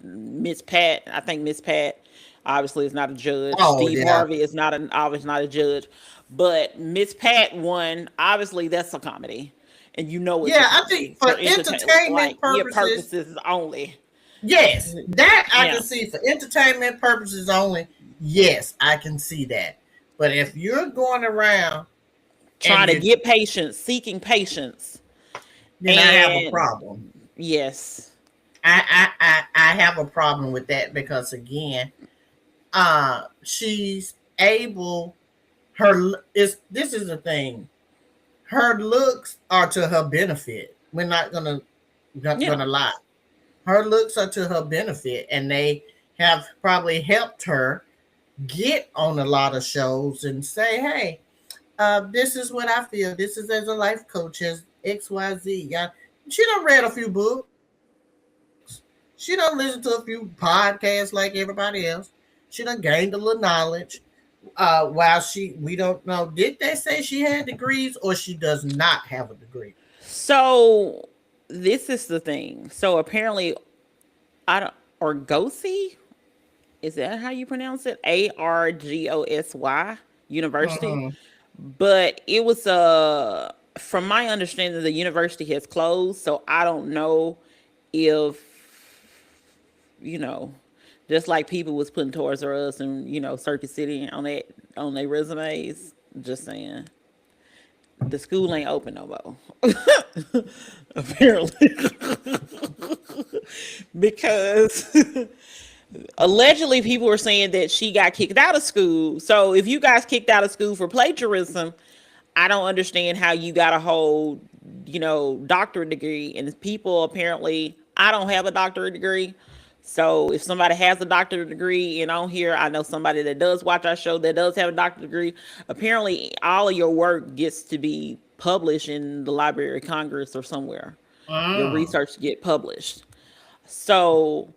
Miss Pat. I think Miss Pat obviously is not a judge. Oh Steve yeah, Harvey is obviously not a judge. But Miss Pat won. Obviously, that's a comedy, and it's a yeah. I think comedy for for entertainment, entertainment like your purposes, purposes only. yes, that I Yeah, can see. For entertainment purposes only, yes, I can see that. But if you're going around and trying to get patients, seeking patients, then I have a and problem. yes, I have a problem with that because again, she's able. Her is this is the thing. Her looks are to her benefit. We're not yeah. gonna lie. Her looks are to her benefit, and they have probably helped her get on a lot of shows and say, "Hey, this is what I feel. This is as a life coach as XYZ." Yeah, she done read a few books. She done listened to a few podcasts like everybody else. She done gained a little knowledge. While we don't know, did they say she had degrees or she does not have a degree? So this is the thing. So apparently, I don't Argosy, is that how you pronounce it? Argosy University. Mm-mm. But it was from my understanding, the university has closed, so I don't know if you know, just like people was putting Toys R Us and Circuit City on their resumes. Just saying, the school ain't open no more. Apparently, because allegedly people were saying that she got kicked out of school. So if you guys kicked out of school for plagiarism, I don't understand how you got a whole, doctorate degree. And people apparently, I don't have a doctorate degree. So if somebody has a doctorate degree and on here, I know somebody that does watch our show that does have a doctorate degree. Apparently, all of your work gets to be published in the Library of Congress or somewhere. Your Mm. research get published. So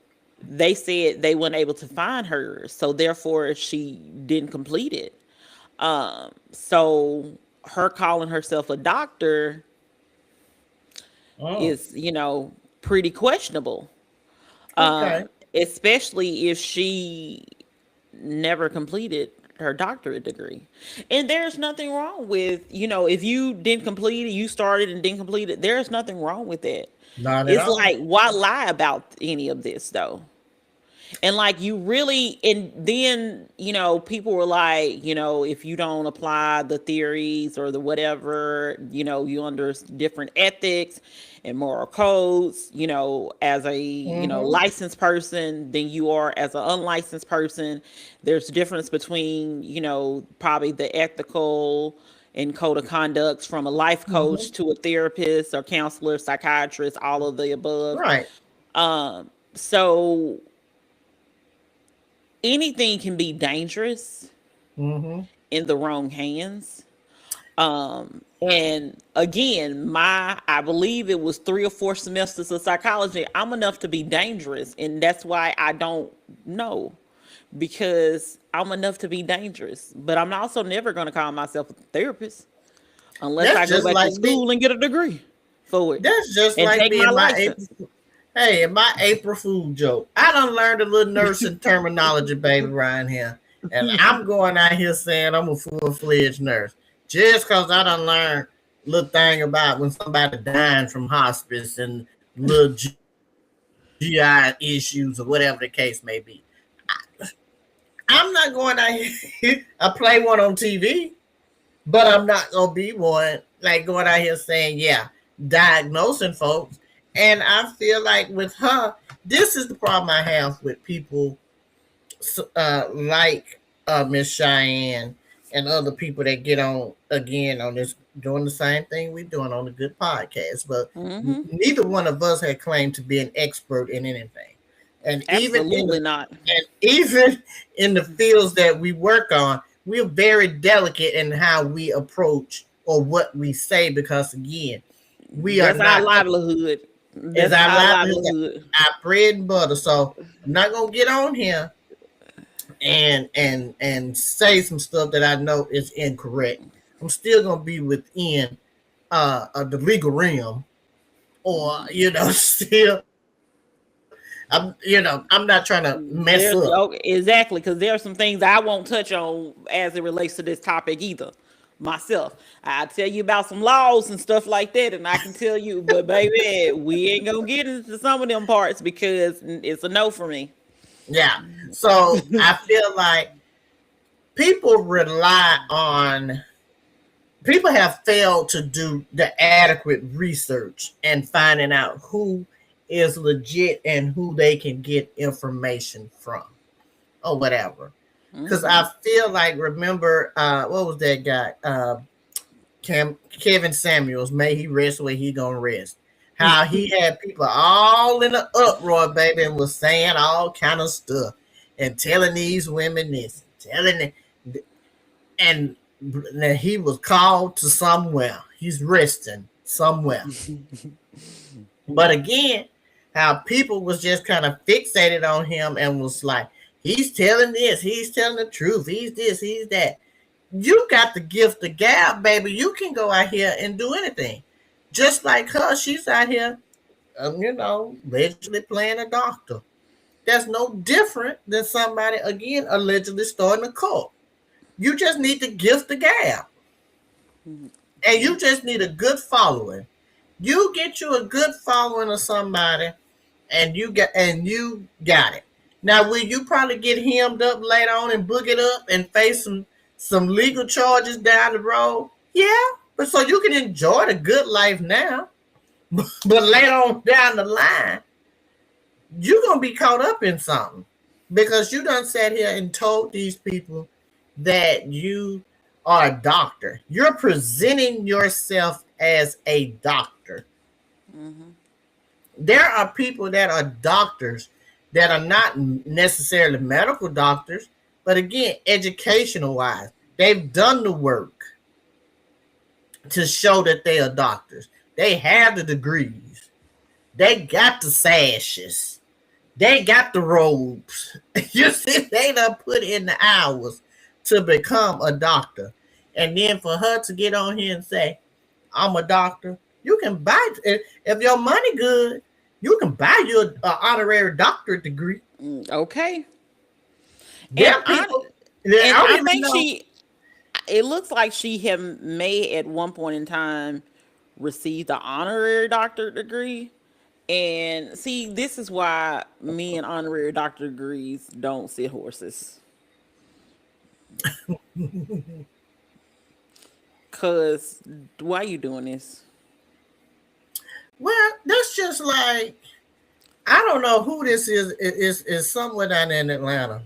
they said they weren't able to find her, so therefore she didn't complete it. So her calling herself a doctor Mm. is, pretty questionable. Okay. Especially if she never completed her doctorate degree. And there's nothing wrong with, if you didn't complete it, you started and didn't complete it, there's nothing wrong with that. Not at It's all. like, why lie about any of this though? And like you really, and then, people were like, if you don't apply the theories or the whatever, you under different ethics and moral codes, as a, Mm-hmm. licensed person than you are as an unlicensed person. There's a difference between, probably the ethical and code of conducts from a life Mm-hmm. coach to a therapist or counselor, psychiatrist, all of the above. Right. So anything can be dangerous Mm-hmm. in the wrong hands. And again, I believe it was 3 or 4 semesters of psychology. I'm enough to be dangerous, and that's why I don't know, because I'm enough to be dangerous. But I'm also never going to call myself a therapist unless That's I go just back to like me. school and get a degree for it That's just and like take me my and my license. April. Hey, and my April Fool joke. I done learned a little nursing terminology, baby, Ryan here, and I'm going out here saying I'm a full fledged nurse just cause I done learned a little thing about when somebody dying from hospice and little GI issues or whatever the case may be. I'm not going out here. I play one on TV, but I'm not gonna be one like going out here saying, yeah, diagnosing folks. And I feel like with her, this is the problem I have with people like Miss Cheyenne and other people that get on again on this doing the same thing we're doing on the good podcast. But Hmm. neither one of us had claimed to be an expert in anything. And even in the Absolutely not. and even in the fields that we work on, we're very delicate in how we approach or what we say because again, we are That's our not livelihood. is That's our our livelihood, livelihood. our bread and butter. So I'm not gonna get on here and say some stuff that I know is incorrect. I'm still gonna be within the legal realm, or still I'm not trying to mess up. Exactly, because there are some things I won't touch on as it relates to this topic either. Myself, I tell you about some laws and stuff like that, and I can tell you, but baby, we ain't gonna get into some of them parts because it's a no for me. Yeah. So I feel like people rely on people have failed to do the adequate research and finding out who is legit and who they can get information from or whatever. Because Hmm. I feel like remember what was that guy Kevin Samuels, may he rest where he gonna rest. How he had people all in an uproar, baby, and was saying all kind of stuff and telling these women this, telling it, and then he was called to somewhere. He's resting somewhere. But again, how people was just kind of fixated on him and was like, he's telling this, he's telling the truth, he's this, he's that. You got the gift of gab, baby. You can go out here and do anything. Just like her, she's out here allegedly playing a doctor. That's no different than somebody again allegedly starting a cult. You just need to gift the gab, and you just need a good following. You get you a good following of somebody, and you got it. Now, will you probably get hemmed up later on and book it up and face some legal charges down the road? Yeah, but so you can enjoy the good life now, but later on down the line, you're gonna be caught up in something because you done sat here and told these people that you are a doctor. You're presenting yourself as a doctor. Mm-hmm. There are people that are doctors that are not necessarily medical doctors, but again, educational wise, they've done the work to show that they are doctors. They have the degrees. They got the sashes. They got the robes. You see, they done put in the hours to become a doctor. And then for her to get on here and say, I'm a doctor, you can buy it. If your money good, you can buy your honorary doctorate degree. Okay. There And are I people that and I I don't even think know. it looks like she had may at one point in time received the honorary doctorate degree. And see, this is why me and honorary doctor degrees don't sit horses. Cause why you doing this? Well, that's just like I don't know who this is. Is somewhere down there in Atlanta,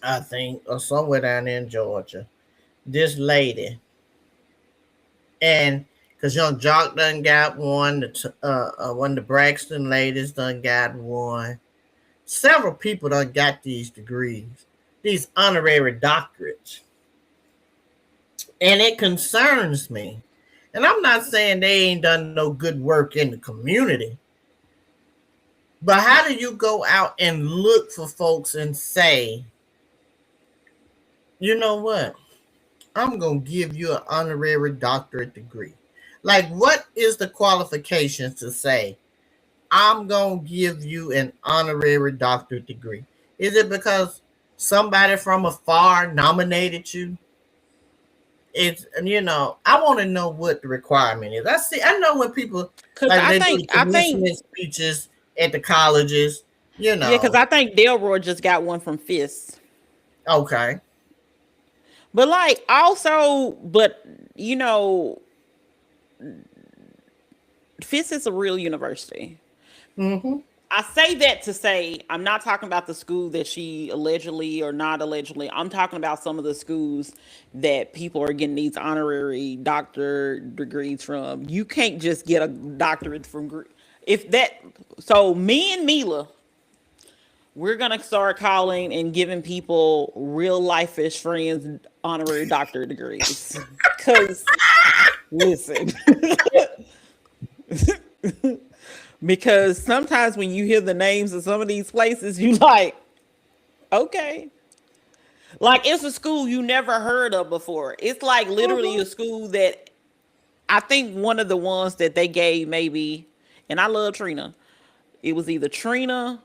I think, or somewhere down there in Georgia. This lady, and because Young Jock done got one, one of the Braxton ladies done got one. Several people done got these degrees, these honorary doctorates, and it concerns me. And I'm not saying they ain't done no good work in the community, but how do you go out and look for folks and say, you know what? I'm gonna give you an honorary doctorate degree. Like, what is the qualifications to say I'm gonna give you an honorary doctorate degree? Is it because somebody from afar nominated you? It's I want to know what the requirement is. I know when people Cause like when I they do think the I think commencement speeches at the colleges. You yeah, cause know, I think Delroy just got one from Fisk. okay. But like also, but you know, Fisk is a real university. Mm-hmm. I say that to say I'm not talking about the school that she allegedly or not allegedly. I'm talking about some of the schools that people are getting these honorary doctor degrees from. You can't just get a doctorate from if that. So me and Mila, we're gonna start calling and giving people real life ish friends honorary doctor degrees. Cause listen, because sometimes when you hear the names of some of these places, you like, okay. Like it's a school you never heard of before. It's like literally Mm-hmm. a school that I think one of the ones that they gave maybe, and I love Trina. It was either Trina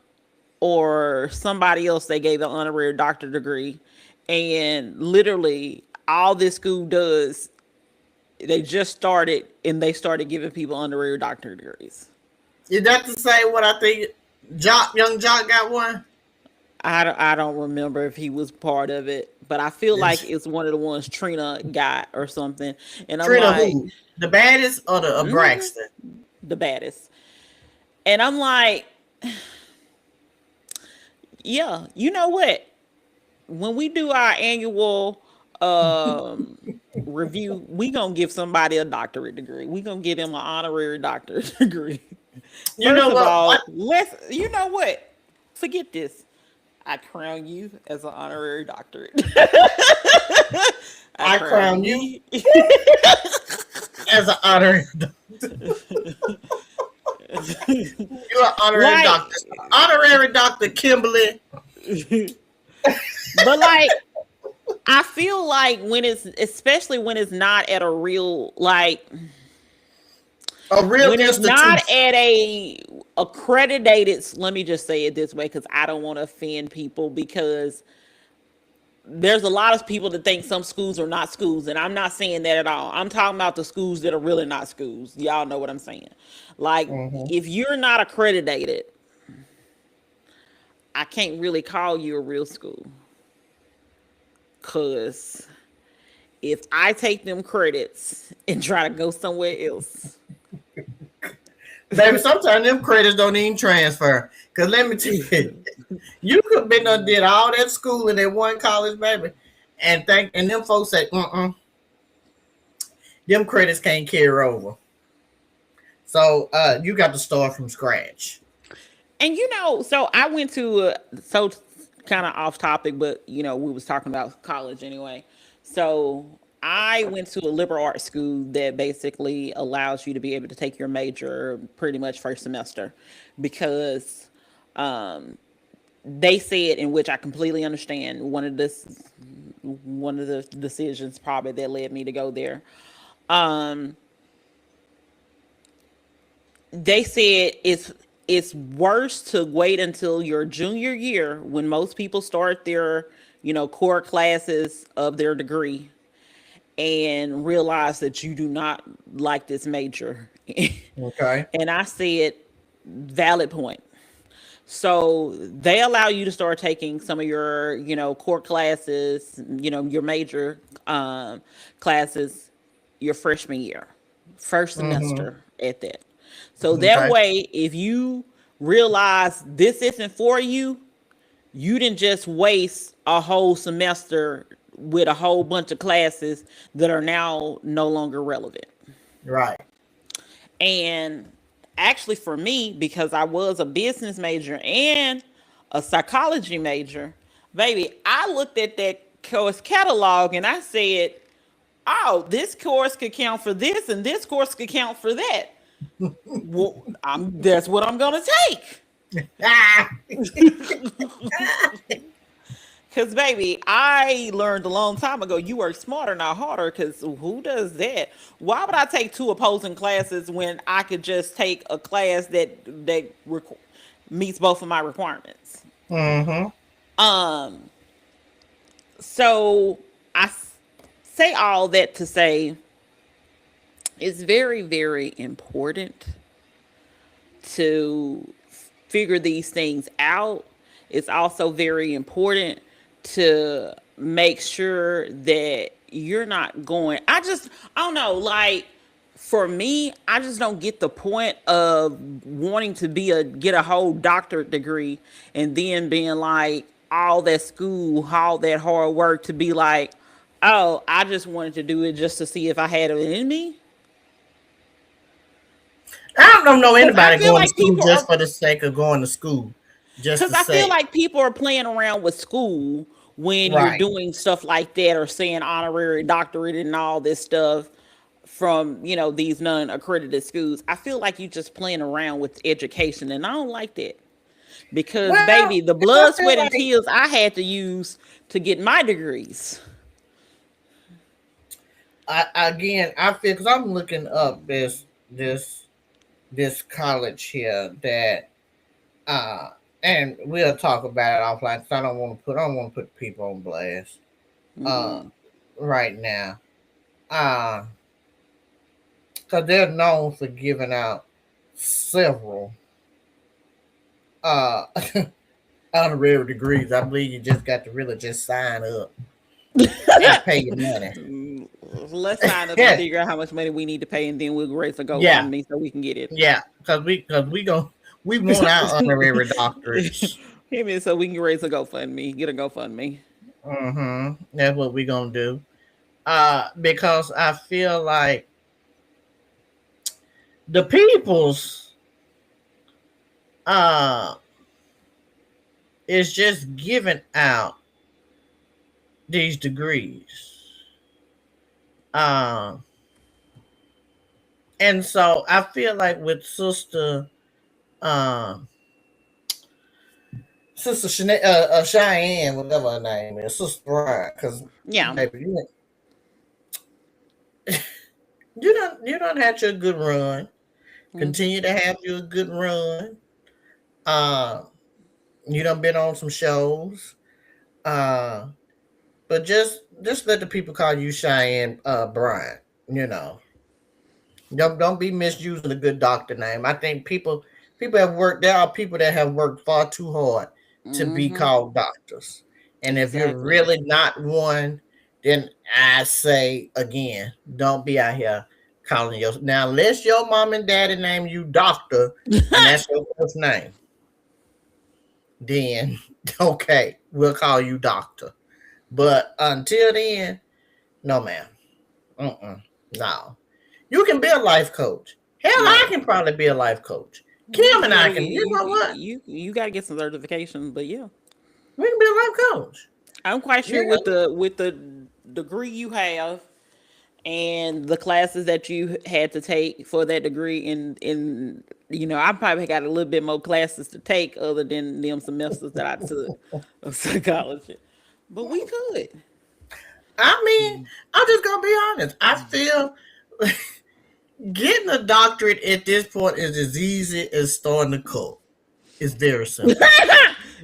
or somebody else they gave the honorary doctor degree. And literally all this school does, they just started and they started giving people honorary doctor degrees. Is that to say what I think? Young Jock got one. I don't remember if he was part of it, but I feel like it's one of the ones Trina got or something. And I'm Trina like, who? The baddest or the mhm, Braxton? the baddest. And I'm like, yeah, you know what? When we do our annual review, we gonna give somebody a doctorate degree. We gonna give them an honorary doctorate degree. You First know of what? all, let's you know what? Forget this. I crown you as an honorary doctorate. I I crown crown you me. as an honorary. You're an honorary Like, doctor. Honorary Doctor Kimberly. but like, I feel like when it's, especially when it's not at a real, like, A real When it's not institution. at a accredited, let me just say it this way because I don't want to offend people, because there's a lot of people that think some schools are not schools, and I'm not saying that at all. I'm talking about the schools that are really not schools. Y'all know what I'm saying. Like, Hmm. if you're not accredited, I can't really call you a real school, because if I take them credits and try to go somewhere else. Baby, sometimes them credits don't even transfer. Cause let me tell you, you could have been done did all that schooling at one college, baby, and them folks say, them credits can't carry over. So you got to start from scratch. And so I went to so kind of off topic, but we was talking about college anyway. So I went to a liberal arts school that basically allows you to be able to take your major pretty much first semester, because they said, in which I completely understand, one of the decisions probably that led me to go there. Um, they said it's worse to wait until your junior year, when most people start their core classes of their degree, and realize that you do not like this major. Okay. And I said, valid point. So they allow you to start taking some of your core classes, your major classes, your freshman year, first Mm-hmm. semester at that. So that Okay. way, if you realize this isn't for you, you didn't just waste a whole semester with a whole bunch of classes that are now no longer relevant. Right. And actually, for me, because I was a business major and a psychology major, baby, I looked at that course catalog and I said, oh, this course could count for this and this course could count for that. Well, that's what I'm going to take. Ah, Because, baby, I learned a long time ago, you work smarter, not harder. Because who does that? Why would I take two opposing classes when I could just take a class that meets both of my requirements? mm-hmm. Um, so say all that to say it's very, very important to figure these things out. It's also very important to make sure that you're not going. I don't know, like, for me, I just don't get the point of wanting to get a whole doctorate degree and then being like, all that school, all that hard work to be like, oh, I just wanted to do it just to see if I had it in me. I don't know Because I anybody feel going to like school people just are for the sake of going to school, just Because to I feel say. like people are playing around with school when you're Right. doing stuff like that, or saying honorary doctorate and all this stuff from, these non accredited schools. I feel like you're just playing around with education, and I don't like that. Because, Well, baby, the I blood, feel sweat, and like tears I had to use to get my degrees. I feel because I'm looking up this college here that uh and we'll talk about it offline because I don't want to put people on blast uh Mm-mm. right now uh because they're known for giving out several uh honorary degrees. I believe you just got to really just sign up and pay your money. Let's sign up and Yeah, figure out how much money we need to pay, and then we'll raise a yeah, GoFundMe so we can get it. yeah. We want our honorary doctorates. Hit me so we can raise a GoFundMe, get a GoFundMe. Mm-hmm. That's what we gonna do. Because I feel like the people's uh is just giving out these degrees. Um, and so I feel like with um Cheyenne, whatever her name is, Sister Bryant, because Yeah. baby, you don't had your good run. Hmm. Continue to have you a good run. Uh, you done been on some shows. Uh, but just let the people call you Cheyenne Bryant. You know, don't be misusing a good doctor name. I think people have worked. There are people that have worked far too hard to be Hmm. called doctors. And if you're Exactly. really not one, then I say again, don't be out here calling your now. Unless your mom and daddy name you doctor, and that's your first name, then okay, we'll call you doctor. But until then, no, ma'am. Mm-mm. No. You can be a life coach. Hell, I Yeah. can probably be a life coach. You Kim can and go I to can, you know what? you got to get some certifications, but yeah, We can be a life coach. I'm quite You sure know? with the degree you have and the classes that you had to take for that degree in I probably got a little bit more classes to take other than them semesters that I took of psychology, but we could. I mean, I'm just gonna be honest. I feel getting a doctorate at this point is as easy as starting a cult. It's very simple.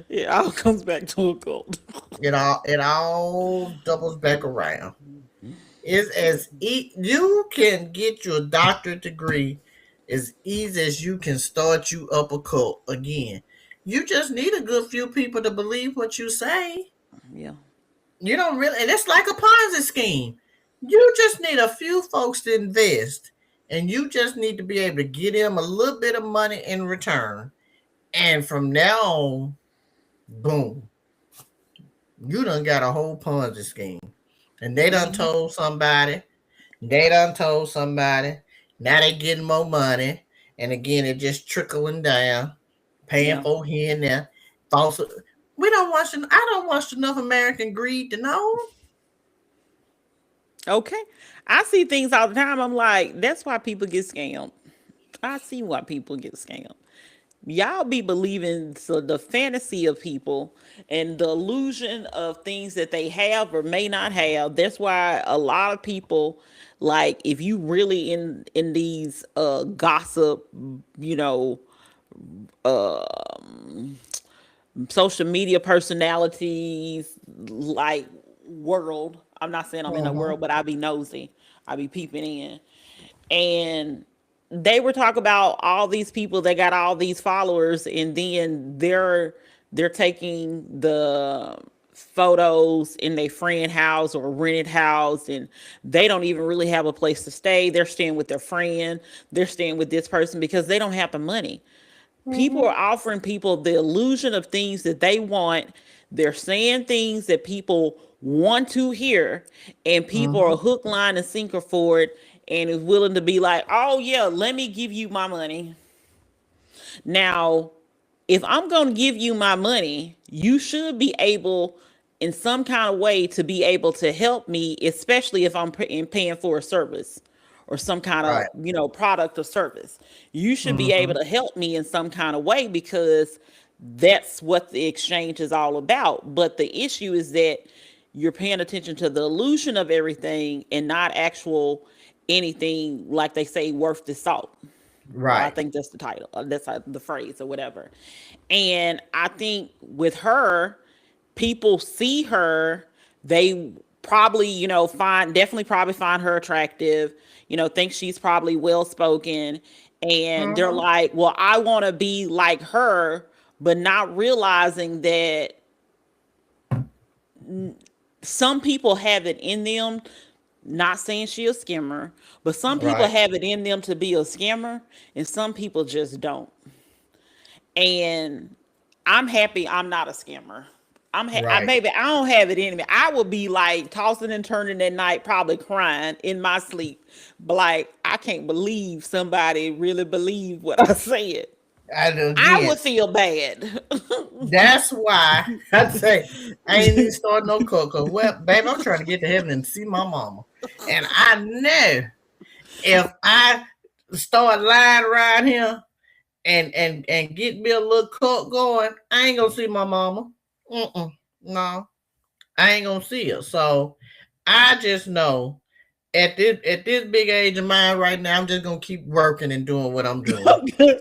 It all comes back to a cult. It all doubles back around. You can get your doctorate degree as easy as you can start you up a cult again. You just need a good few people to believe what you say. Yeah. You don't really, and it's like a Ponzi scheme. You just need a few folks to invest, and you just need to be able to get them a little bit of money in return. And from now on, boom, you done got a whole Ponzi scheme. And they done Hmm. told somebody. They done told somebody. Now they getting more money. And again, it just trickling down, paying Yeah. for here and there. False. We don't watch. I don't watch enough American Greed to know. Okay. I see things all the time. I'm like, that's why people get scammed. I see why people get scammed. Y'all be believing so the fantasy of people and the illusion of things that they have or may not have. That's why a lot of people, like, if you really in these gossip, you know, social media personalities, like, world. I'm not saying I'm in a Uh-huh. world, but I be nosy. I be peeping in. And they were talking about all these people that got all these followers, and then they're taking the photos in their friend house or rented house, and they don't even really have a place to stay. They're staying with their friend, they're staying with this person because they don't have the money. People Mm-hmm. are offering people the illusion of things that they want. They're saying things that people want to hear, and people Mm-hmm. are hook, line, and sinker for it, and is willing to be like, "Oh yeah, let me give you my money." Now, if I'm going to give you my money, you should be able, in some kind of way, to be able to help me, especially if I'm paying for a service or some kind of Right. product or service. You should be able Mm-hmm. to help me in some kind of way because that's what the exchange is all about. But the issue is that you're paying attention to the illusion of everything and not actual anything, like they say, worth the salt. Or I Right. think that's the title. That's the phrase or whatever. And I think with her, people see her, they probably, find definitely probably find her attractive, think she's probably well spoken. And they're Mm-hmm. like, well, I want to be like her, but not realizing that some people have it in them, not saying she a scammer, but some people Right. have it in them to be a scammer, and some people just don't. And I'm happy I'm not a scammer. Right. Baby, I don't have it in me. I would be like tossing and turning at night, probably crying in my sleep. But like, I can't believe somebody really believed what I said. And I again, would feel bad. that's why I say I ain't even starting no cocoa. Well, babe, I'm trying to get to heaven and see my mama. And I know if I start lying around here and get me a little cult going, I ain't gonna see my mama. Mm-mm. No, I ain't gonna see her. So I just know at this big age of mine right now, I'm just gonna keep working and doing what I'm doing. Okay.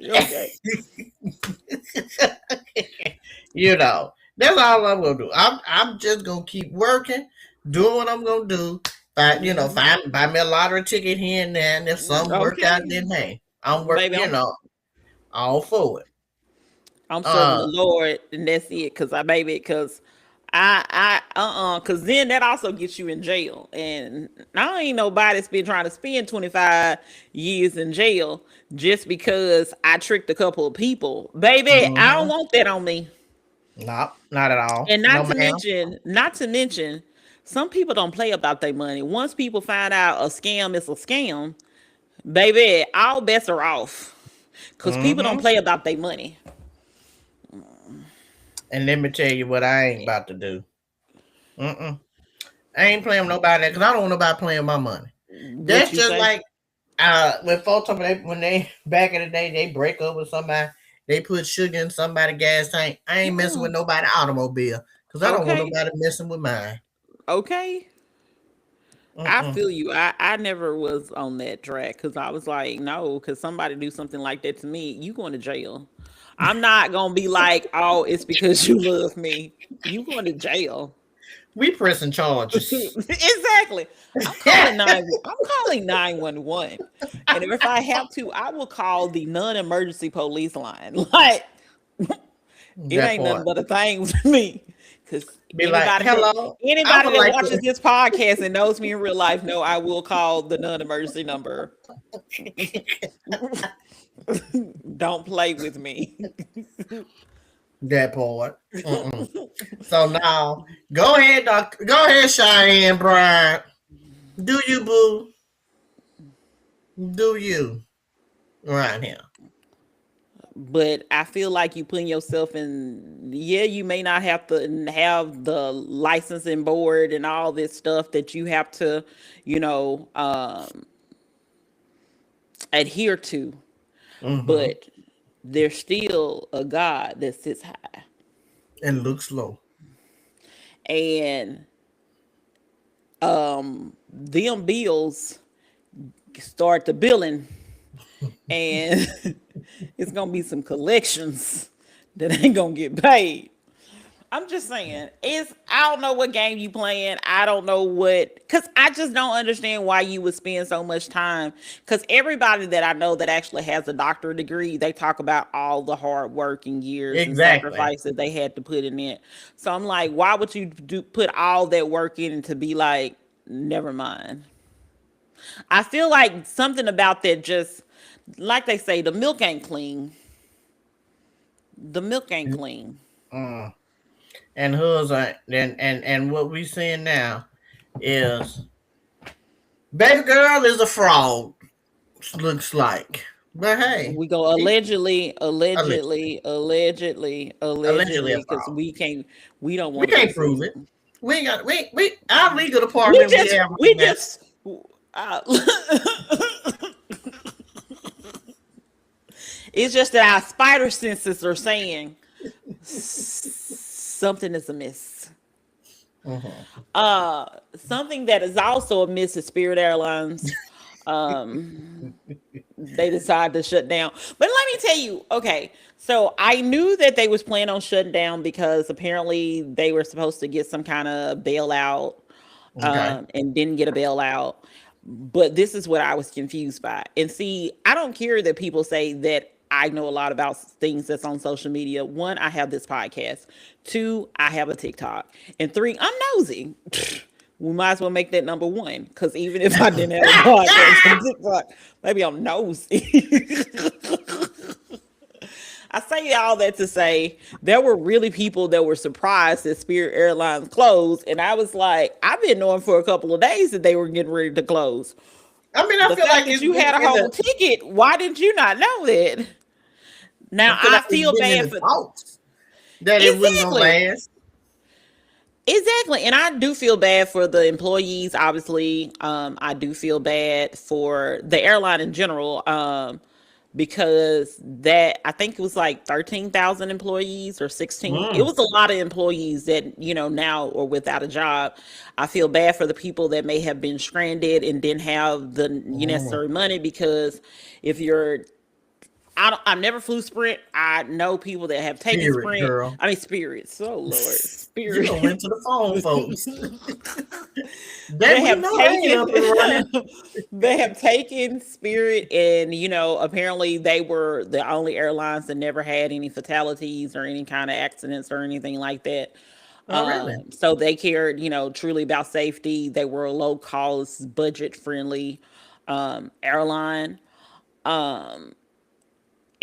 Okay. You know, that's all I'm gonna do. I'm just gonna keep working, doing what I'm gonna do. Mhm. Find buy me a lottery ticket here and there, and if some work out, Okay. then hey, I'm work. Baby, All for it. I'm serving the Uh, Lord, and that's it. Cause I baby, cause cause then that also gets you in jail, and I ain't nobody's been trying to spend 25 years in jail just because I tricked a couple of people, baby. I don't mm-hmm. want that on me. No, not at all. And No, ma'am. not to mention, some people don't play about their money. Once people find out a scam is a scam, baby, all bets are off. Cause people don't Mm-hmm. play about their money. And let me tell you what I ain't about to do. Mm-mm. I ain't playing with nobody because I don't want nobody playing with my money. What That's you just say? like when folks told me when they back in the day they break up with somebody, they put sugar in somebody's gas tank. I ain't messing with Mm-mm. nobody automobile because I don't want Okay. nobody messing with mine. Okay. I Mm-mm. feel you. I never was on that track because I was like, no, because somebody do something like that to me, you going to jail. I'm not gonna be like, oh, it's because you love me. You going to jail. We pressing charges. Exactly. I'm calling 911. And if I have to, I will call the non-emergency police line. Like it That ain't nothing part. but a thing for me. Cause Be like, hello, I anybody would that like watches to. this podcast and knows me in real life know I will call the non-emergency number. Don't play with me. That part. Mm-mm. So now, go ahead, doctor. Go ahead, Cheyenne Bryant. Do you, boo? Do you right here? But I feel like you putting yourself in, yeah, you may not have to have the licensing board and all this stuff that you have to, you know, adhere to, Mm-hmm. but there's still a God that sits high. And look slow. And them bills start the billing, and it's gonna be some collections that ain't gonna get paid. I'm just saying, I don't know what game you playing. I don't know cause I just don't understand why you would spend so much time. Cause everybody that I know that actually has a doctorate degree, they talk about all the hard work and years and Exactly. sacrifice that they had to put in it. So I'm like, why would you put all that work in to be like, never mind? I feel like something about that just, like they say, the milk ain't clean. The milk ain't clean. Mm. And who's and what we seeing now is baby girl is a fraud. Looks like, but hey, We go he allegedly, allegedly, allegedly, allegedly, allegedly a allegedly, because fraud. we don't We want to be can't prove sued. it. We ain't got we our legal We department we just, have right we now. just, uh, it's just that our spider senses are saying something is amiss. Mm-hmm. Something that is also amiss is Spirit Airlines. They decided to shut down. But let me tell you, okay, so I knew that they was planning on shutting down because apparently they were supposed to get some kind of bailout, Okay. and didn't get a bailout. But this is what I was confused by. And see, I don't care that people say that I know a lot about things that's on social media. One, I have this podcast. Two, I have a TikTok. And three, I'm nosy. We might as well make that number one. Because even if I didn't have a podcast and TikTok, maybe I'm nosy. I say all that to say there were really people that were surprised that Spirit Airlines closed. And I was like, I've been knowing for a couple of days that they were getting ready to close. I mean, I The feel fact like that it's you been had a in whole the. ticket, why did you not know that? I Now feel like I it's feel been in bad the for talks that it wasn't gonna exactly. last. Exactly. And I do feel bad for the employees, obviously. I do feel bad for the airline in general. because that I think it was like 13,000 employees or 16. It Mm, was a lot of employees that, now are without a job. I feel bad for the people that may have been stranded and didn't have the mm. necessary money, because if you're I never flew Sprint. I know people that have taken Spirit Sprint. girl. I mean, Spirits. Oh Lord, You Spirit. done went to the phone, folks. That They we have know they ain't taken up and running. they have taken Spirit, and apparently they were the only airlines that never had any fatalities or any kind of accidents or anything like that. Oh, really? So they cared, truly about safety. They were a low cost, budget friendly airline. Um,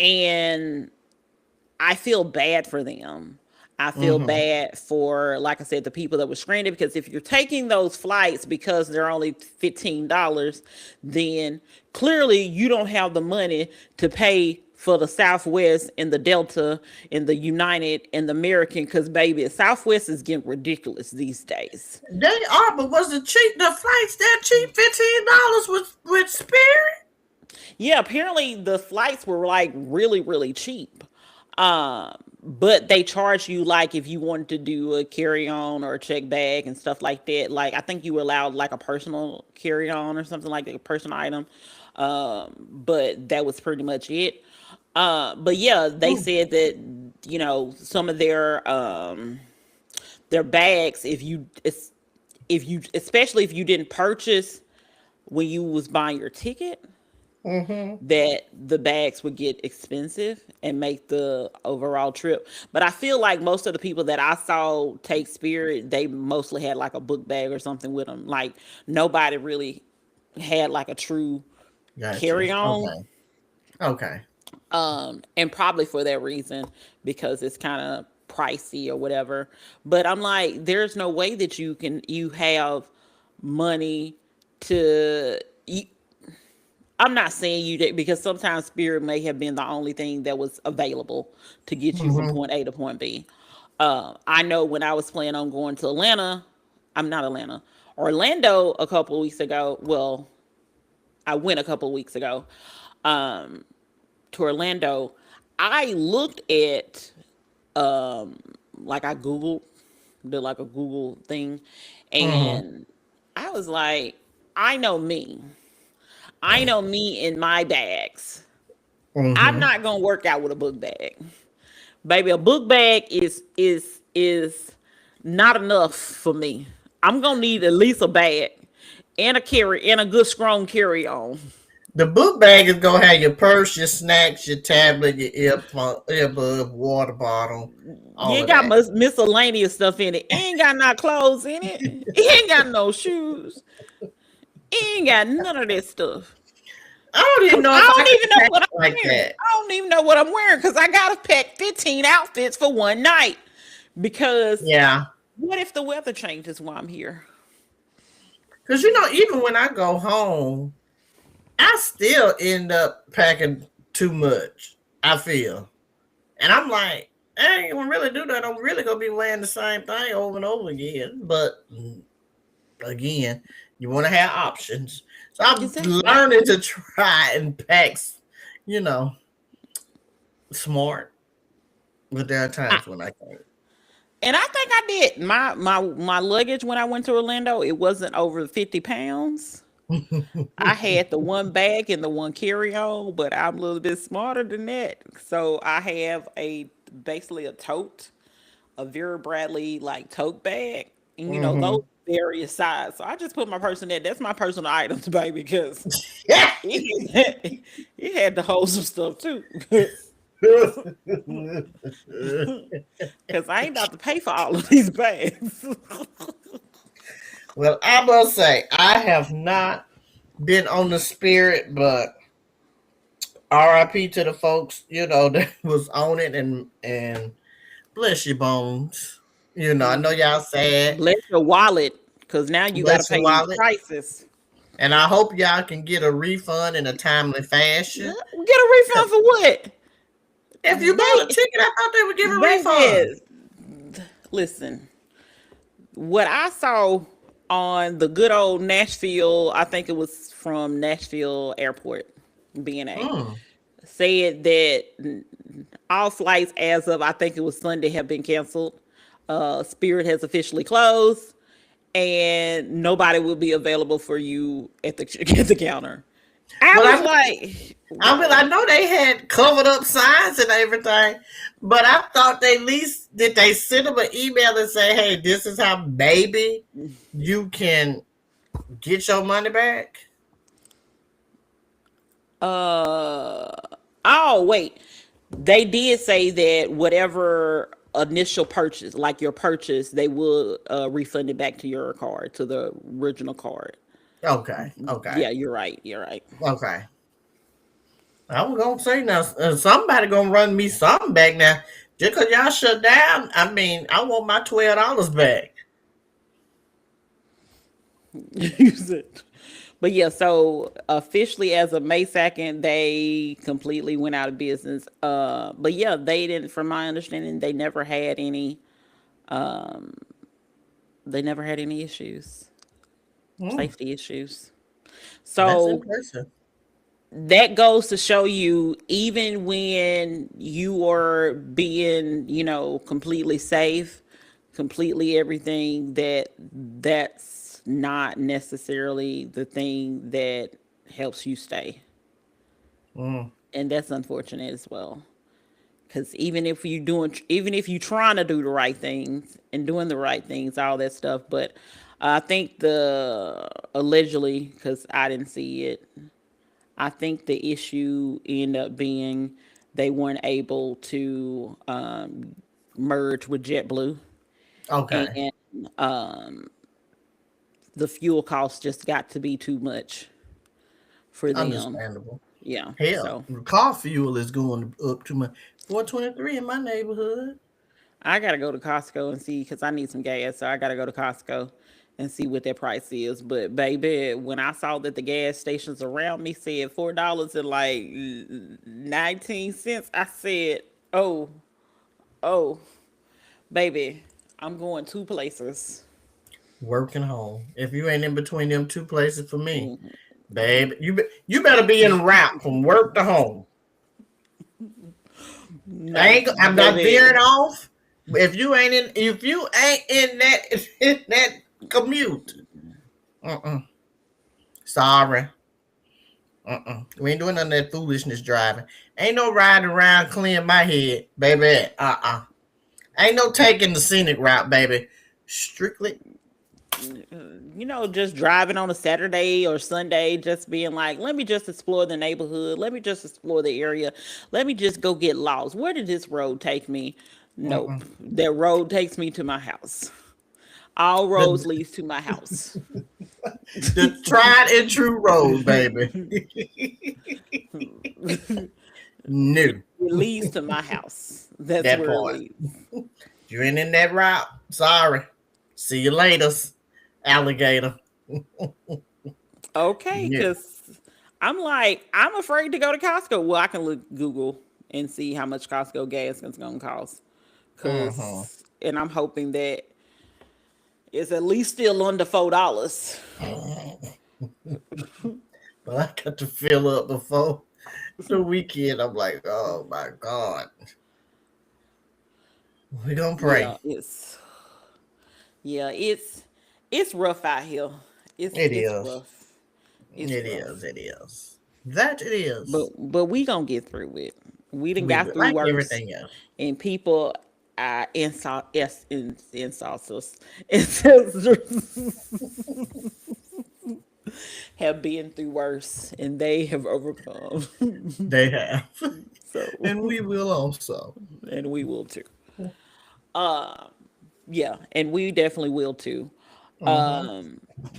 and I feel bad for them. I feel Mm-hmm. bad for, like I said, the people that were stranded, because if you're taking those flights because they're only $15, then clearly you don't have the money to pay for the Southwest and the Delta and the United and the American, because baby, Southwest is getting ridiculous these days. They are, but was the flights that cheap? $15 with Spirit? Yeah, apparently the flights were like really, really cheap. But they charge you, like, if you wanted to do a carry on or a check bag and stuff like that. Like, I think you were allowed like a personal carry on or something, like a personal item. But that was pretty much it. But yeah, they Mm. said that, some of their bags, if you, especially if you didn't purchase when you was buying your ticket, Mm-hmm. that the bags would get expensive and make the overall trip. But I feel like most of the people that I saw take Spirit, they mostly had like a book bag or something with them. Like, nobody really had like a true Gotcha. carry on. Okay. Okay. And probably for that reason, because it's kind of pricey or whatever. But I'm like, there's no way that you have money to. I'm not saying you did, because sometimes Spirit may have been the only thing that was available to get you from Mm-hmm. point A to point B. I know when I was planning on going to Atlanta, I'm not Atlanta, Orlando a couple of weeks ago. Well, I went a couple of weeks ago um, to Orlando. I looked at, like, I Googled, did like a Google thing, Mm-hmm. and I was like, I know me. I know me in my bags. I'm Mm-hmm. not gonna work out with a book bag, baby. A book bag is not enough for me. I'm gonna need at least a bag and a good strong carry on. The book bag is gonna have your purse, your snacks, your tablet, your earbud, water bottle, You all ain't of got that. much miscellaneous stuff in it. It ain't got no clothes in it. It ain't got no shoes. It ain't got none of that stuff. I don't even Cause know if I I don't could even know pack what I'm like wearing. that. I don't even know what I'm wearing, because I gotta pack 15 outfits for one night. Because Yeah. what if the weather changes while I'm here? Because, even when I go home, I still end up packing too much, I feel. And I'm like, I ain't gonna really do that. I'm really gonna be wearing the same thing over and over again. But again, you want to have options. So I'm Exactly. learning to try and pack, you know, smart. But there are I, times when I and I think I did. My luggage when I went to Orlando, it wasn't over 50 pounds. can't. I had the one bag and the one carry on, but I'm a little bit smarter than that. So I have basically a tote, a Vera Bradley like tote bag, and those Hmm. various size. So I just put my person there. That's my personal items, baby, because Yeah. it had to hold some stuff too. Because I ain't about to pay for all of these bags. Well, I must say, I have not been on the Spirit, but RIP to the folks, that was on it, and bless your bones. I know y'all sad. Bless your wallet, because now you got to Bless your pay these wallet. prices. And I hope y'all can get a refund in a timely fashion. Get a refund for what? If you bought a They, ticket, I thought they would give a refund. baby, listen. What I saw on the good old Nashville, I think it was from Nashville Airport, BNA. Mm. said that all flights as of I think it was Sunday have been canceled. Spirit has officially closed, and nobody will be available for you at the at the counter. I Well, was like, I whoa. know they had covered up signs and everything, but I thought they at least did they send them an email and say, "Hey, this is how maybe you can get your money back." Uh oh, wait. They did say that whatever initial purchase, like your purchase, they will refund it back to your card, to the original card. Okay, okay, Yeah, you're right. You're right. okay. I was gonna say now, somebody gonna run me something back now. Just cause y'all shut down, I mean, I want my $12 back. Use it. But yeah, so officially as of May 2nd, they completely went out of business. But yeah, they didn't, from my understanding, they never had any issues, Hmm, safety issues. that's So impressive. that goes to show you, even when you are being, completely safe, completely everything, that's not necessarily the thing that helps you stay. Mm, And that's unfortunate as well. Because even if you trying to do the right things and doing the right things, all that stuff, but I think the allegedly, because I didn't see it, I think the issue ended up being they weren't able to merge with JetBlue, okay, and the fuel costs just got to be too much for them. understandable. Yeah, Hell, so car fuel is going up to my 423 in my neighborhood. I gotta go to Costco and see, because I need some gas. So I gotta go to Costco and see what their price is. But baby, when I saw that the gas stations around me said $4 and like 19 cents, I said, "Oh, oh, baby, I'm going two places." Working home. If you ain't in between them two places for me, babe, you better be en route from work to home. No, I'm not veering baby. off. If you ain't in that in that commute, uh-uh. Sorry. Uh-uh. We ain't doing none of that foolishness driving. Ain't no riding around clearing my head, baby. Uh-uh. Ain't no taking the scenic route, baby. Strictly. Just driving on a Saturday or Sunday, just being like, let me just explore the neighborhood. Let me just explore the area. Let me just go get lost. Where did this road take me? Uh-uh. Nope. That road takes me to my house. All roads The, leads to my house. the tried and true road, baby. No. It leads to my house. That's That where it part. leads. You ain't in that route. Sorry. See you later, alligator. Okay, No. because I'm afraid to go to Costco. Well, I can look Google and see how much Costco gas is going to cost. Uh-huh. And I'm hoping that it's at least still under $4. But I got to fill up before the weekend. I'm like, oh my God. We gonna Yeah, pray. it's rough out here. It It's is. rough. It's It is. rough. It is. That it is. But we gonna get through it. We done We got will. through Like worse, everything else. and people insults have been through worse, and they have overcome. They have. So, And we will also. and we will too. Yeah, and we definitely will too. Uh-huh.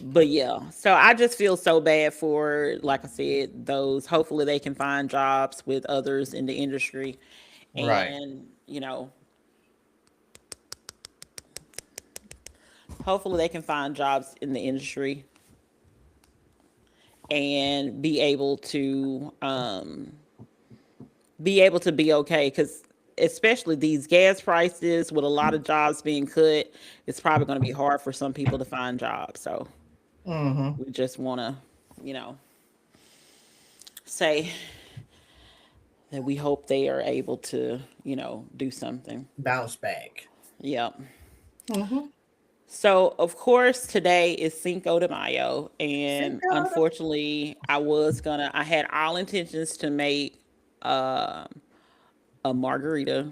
But yeah, so I just feel so bad for, like I said, those. Hopefully, they can find jobs with others in the industry, Right. and hopefully they can find jobs in the industry and be okay, because especially these gas prices, with a lot of jobs being cut, it's probably going to be hard for some people to find jobs. So Uh-huh. we just want to, you know say that we hope they are able to, do something. Bounce back. Yep. Mm-hmm. So, of course, today is Cinco de Mayo, and Cinco. unfortunately, I had all intentions to make um a margarita,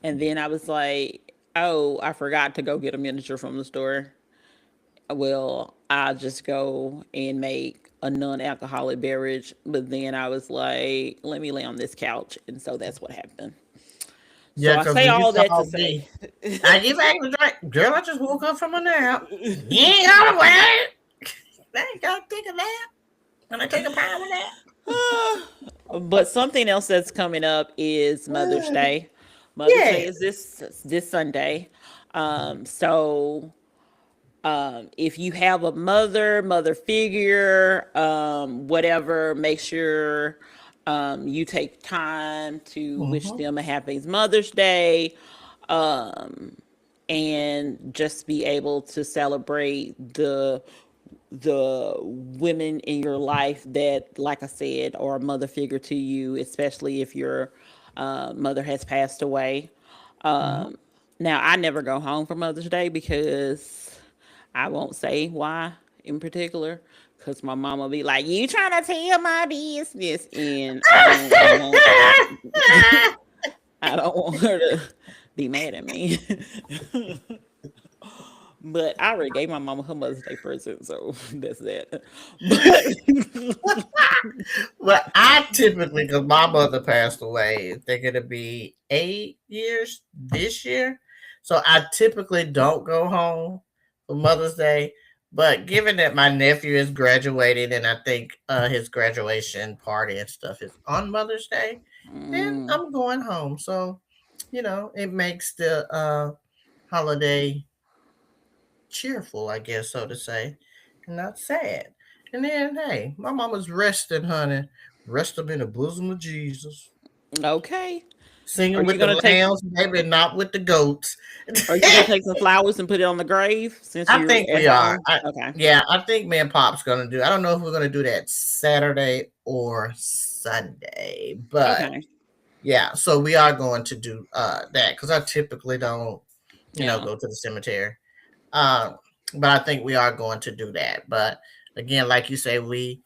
and then I was like, oh, I forgot to go get a miniature from the store. Well, I'll just go and make a non-alcoholic beverage. But then I was like, let me lay on this couch, and so that's what happened. So Yeah, I because say when you all that to called say, me, I give back the drink. Girl, I just woke up from a nap. You ain't gotta wear it. I ain't gotta take a nap. Can I take a power but something else that's coming up is Mother's nap? Day. Mother's Day Yeah. is this Sunday. So if you have a mother figure, whatever, make sure you take time to wish Mm-hmm. them a happy Mother's Day, um, and just be able to celebrate the women in your life that, like I said, are a mother figure to you, especially if your mother has passed away. Mm-hmm. Um, Now, I never go home for Mother's Day because I won't say why in particular. Because my mama be like, "You trying to tell my business?" And I don't want her to be mad at me. But I already gave my mama her Mother's Day present, so that's that. But Well, I typically, because my mother passed away, they're going to be 8 years this year. So I typically don't go home for Mother's Day. But given that my nephew is graduating and I think his graduation party and stuff is on Mother's Day, then mm, I'm going home. So, it makes the holiday cheerful, I guess, so to say, and not sad. And then, hey, my mama's resting, honey. Rest them in the bosom of Jesus. okay. Are Singing you with the gonna take lambs, maybe not with the goats. Are you gonna take some flowers and put it on the grave since I you're think at we are. home? Okay. Yeah, I think me and Pop's gonna do. I don't know if we're gonna do that Saturday or Sunday, but Okay. yeah. So we are going to do that because I typically don't, Yeah. go to the cemetery. Um, but I think we are going to do that. But again, like you say, we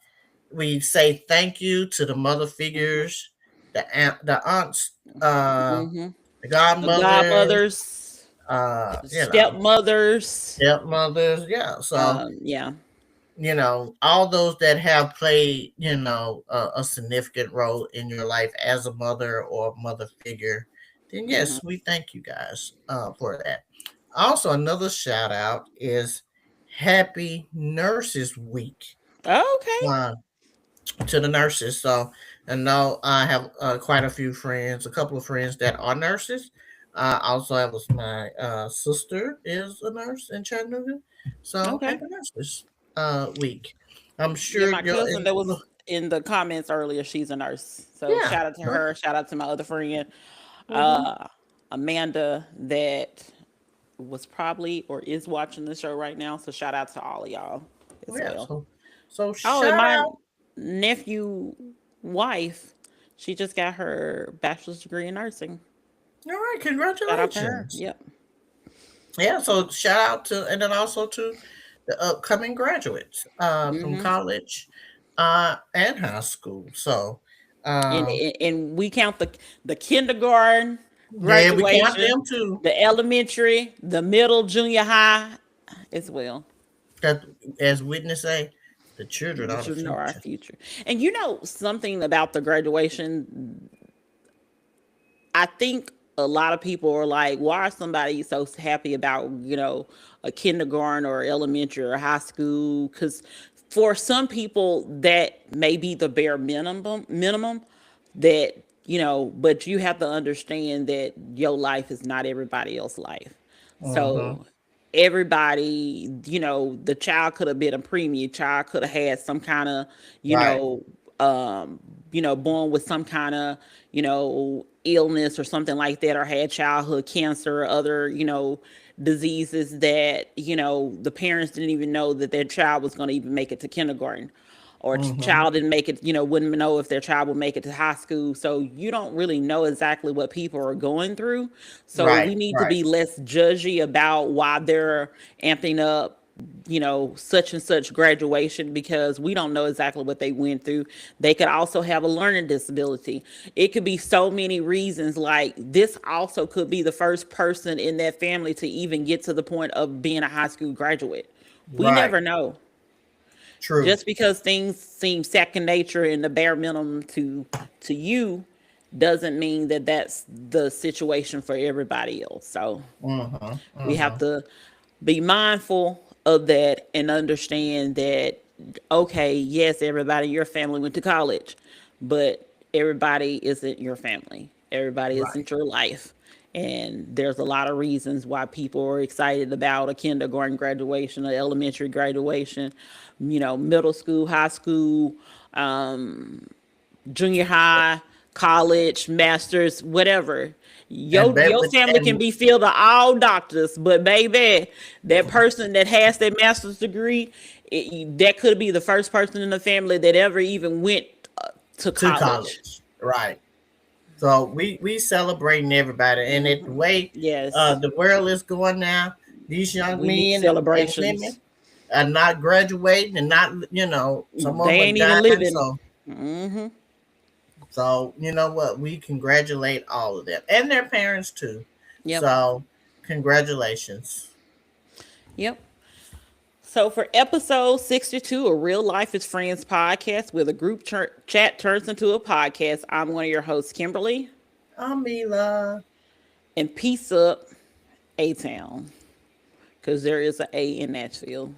say thank you to the mother Mm-hmm. figures, the aunts, Mm-hmm. the The godmothers, godmothers, the you know, stepmothers. stepmothers. Yeah, so Yeah. all those that have played a significant role in your life as a mother or mother figure. Then Mm-hmm. yes, we thank you guys for that. Also, another shout out is Happy Nurses Week. Okay. Uh, to the nurses. So I know I have quite a few friends, a couple of friends that are nurses. Also, I was my sister is a nurse in Chattanooga. So Okay. happy nurses week. I'm Yeah, sure my you're cousin that was in the comments earlier, she's a nurse. So yeah. shout out to her. Shout out to my other friend, Mm-hmm. uh, Amanda, that was probably or is watching the show right now. So shout out to all of y'all as Yeah. well. So Oh, and shout my out. nephew wife, she just got her bachelor's degree in nursing. All right, Shout out to her. congratulations. Yep. Yeah, so shout out to, and then also to the upcoming graduates from Hmm. college and high school. So, And um, and we count the kindergarten yeah, we count graduation, them too. the elementary, the middle, junior high as well. That, as witness say, the children The are the children are our future. future. And you know something about the graduation, I think a lot of people are like, why are somebody so happy about, a kindergarten or elementary or high school? Because for some people, that may be the bare minimum that, but you have to understand that your life is not everybody else's life. Mm-hmm. So everybody, the child could have been a preemie, child could have had some kind of, you Right. know, born with some kind of, illness or something like that, or had childhood cancer or other, diseases that, the parents didn't even know that their child was going to even make it to kindergarten. or Mm-hmm. child didn't make it, wouldn't know if their child would make it to high school. So you don't really know exactly what people are going through. So Right. we need to Right. be less judgy about why they're amping up, such and such graduation, because we don't know exactly what they went through. They could also have a learning disability. It could be so many reasons. Like, this also could be the first person in that family to even get to the point of being a high school graduate. We Right. never know. True. Just because things seem second nature and the bare minimum to you doesn't mean that that's the situation for everybody else. So Mm-hmm. we Mm-hmm. have to be mindful of that and understand that, okay, yes, everybody in your family went to college, but everybody isn't your family. Everybody Right. isn't your life. And there's a lot of reasons why people are excited about a kindergarten graduation, an elementary graduation, middle school, high school, junior high, college, masters, whatever. And Your family can and be filled of all doctors, but baby, that person that has that master's degree, that could be the first person in the family that ever even went to to college. college. Right. So we celebrating everybody, and at the way Yes, the world is going now, these young we need men and women celebrations. are not graduating, and not, some of They them are ain't even dying. living. So you know what? We congratulate all of them and their parents too. Yep, So congratulations. yep. So for episode 62 of Real Life is Friends podcast, where the group chat turns into a podcast, I'm one of your hosts, Kimberly. Amila. And peace up, A-Town. Because there is an A in Nashville.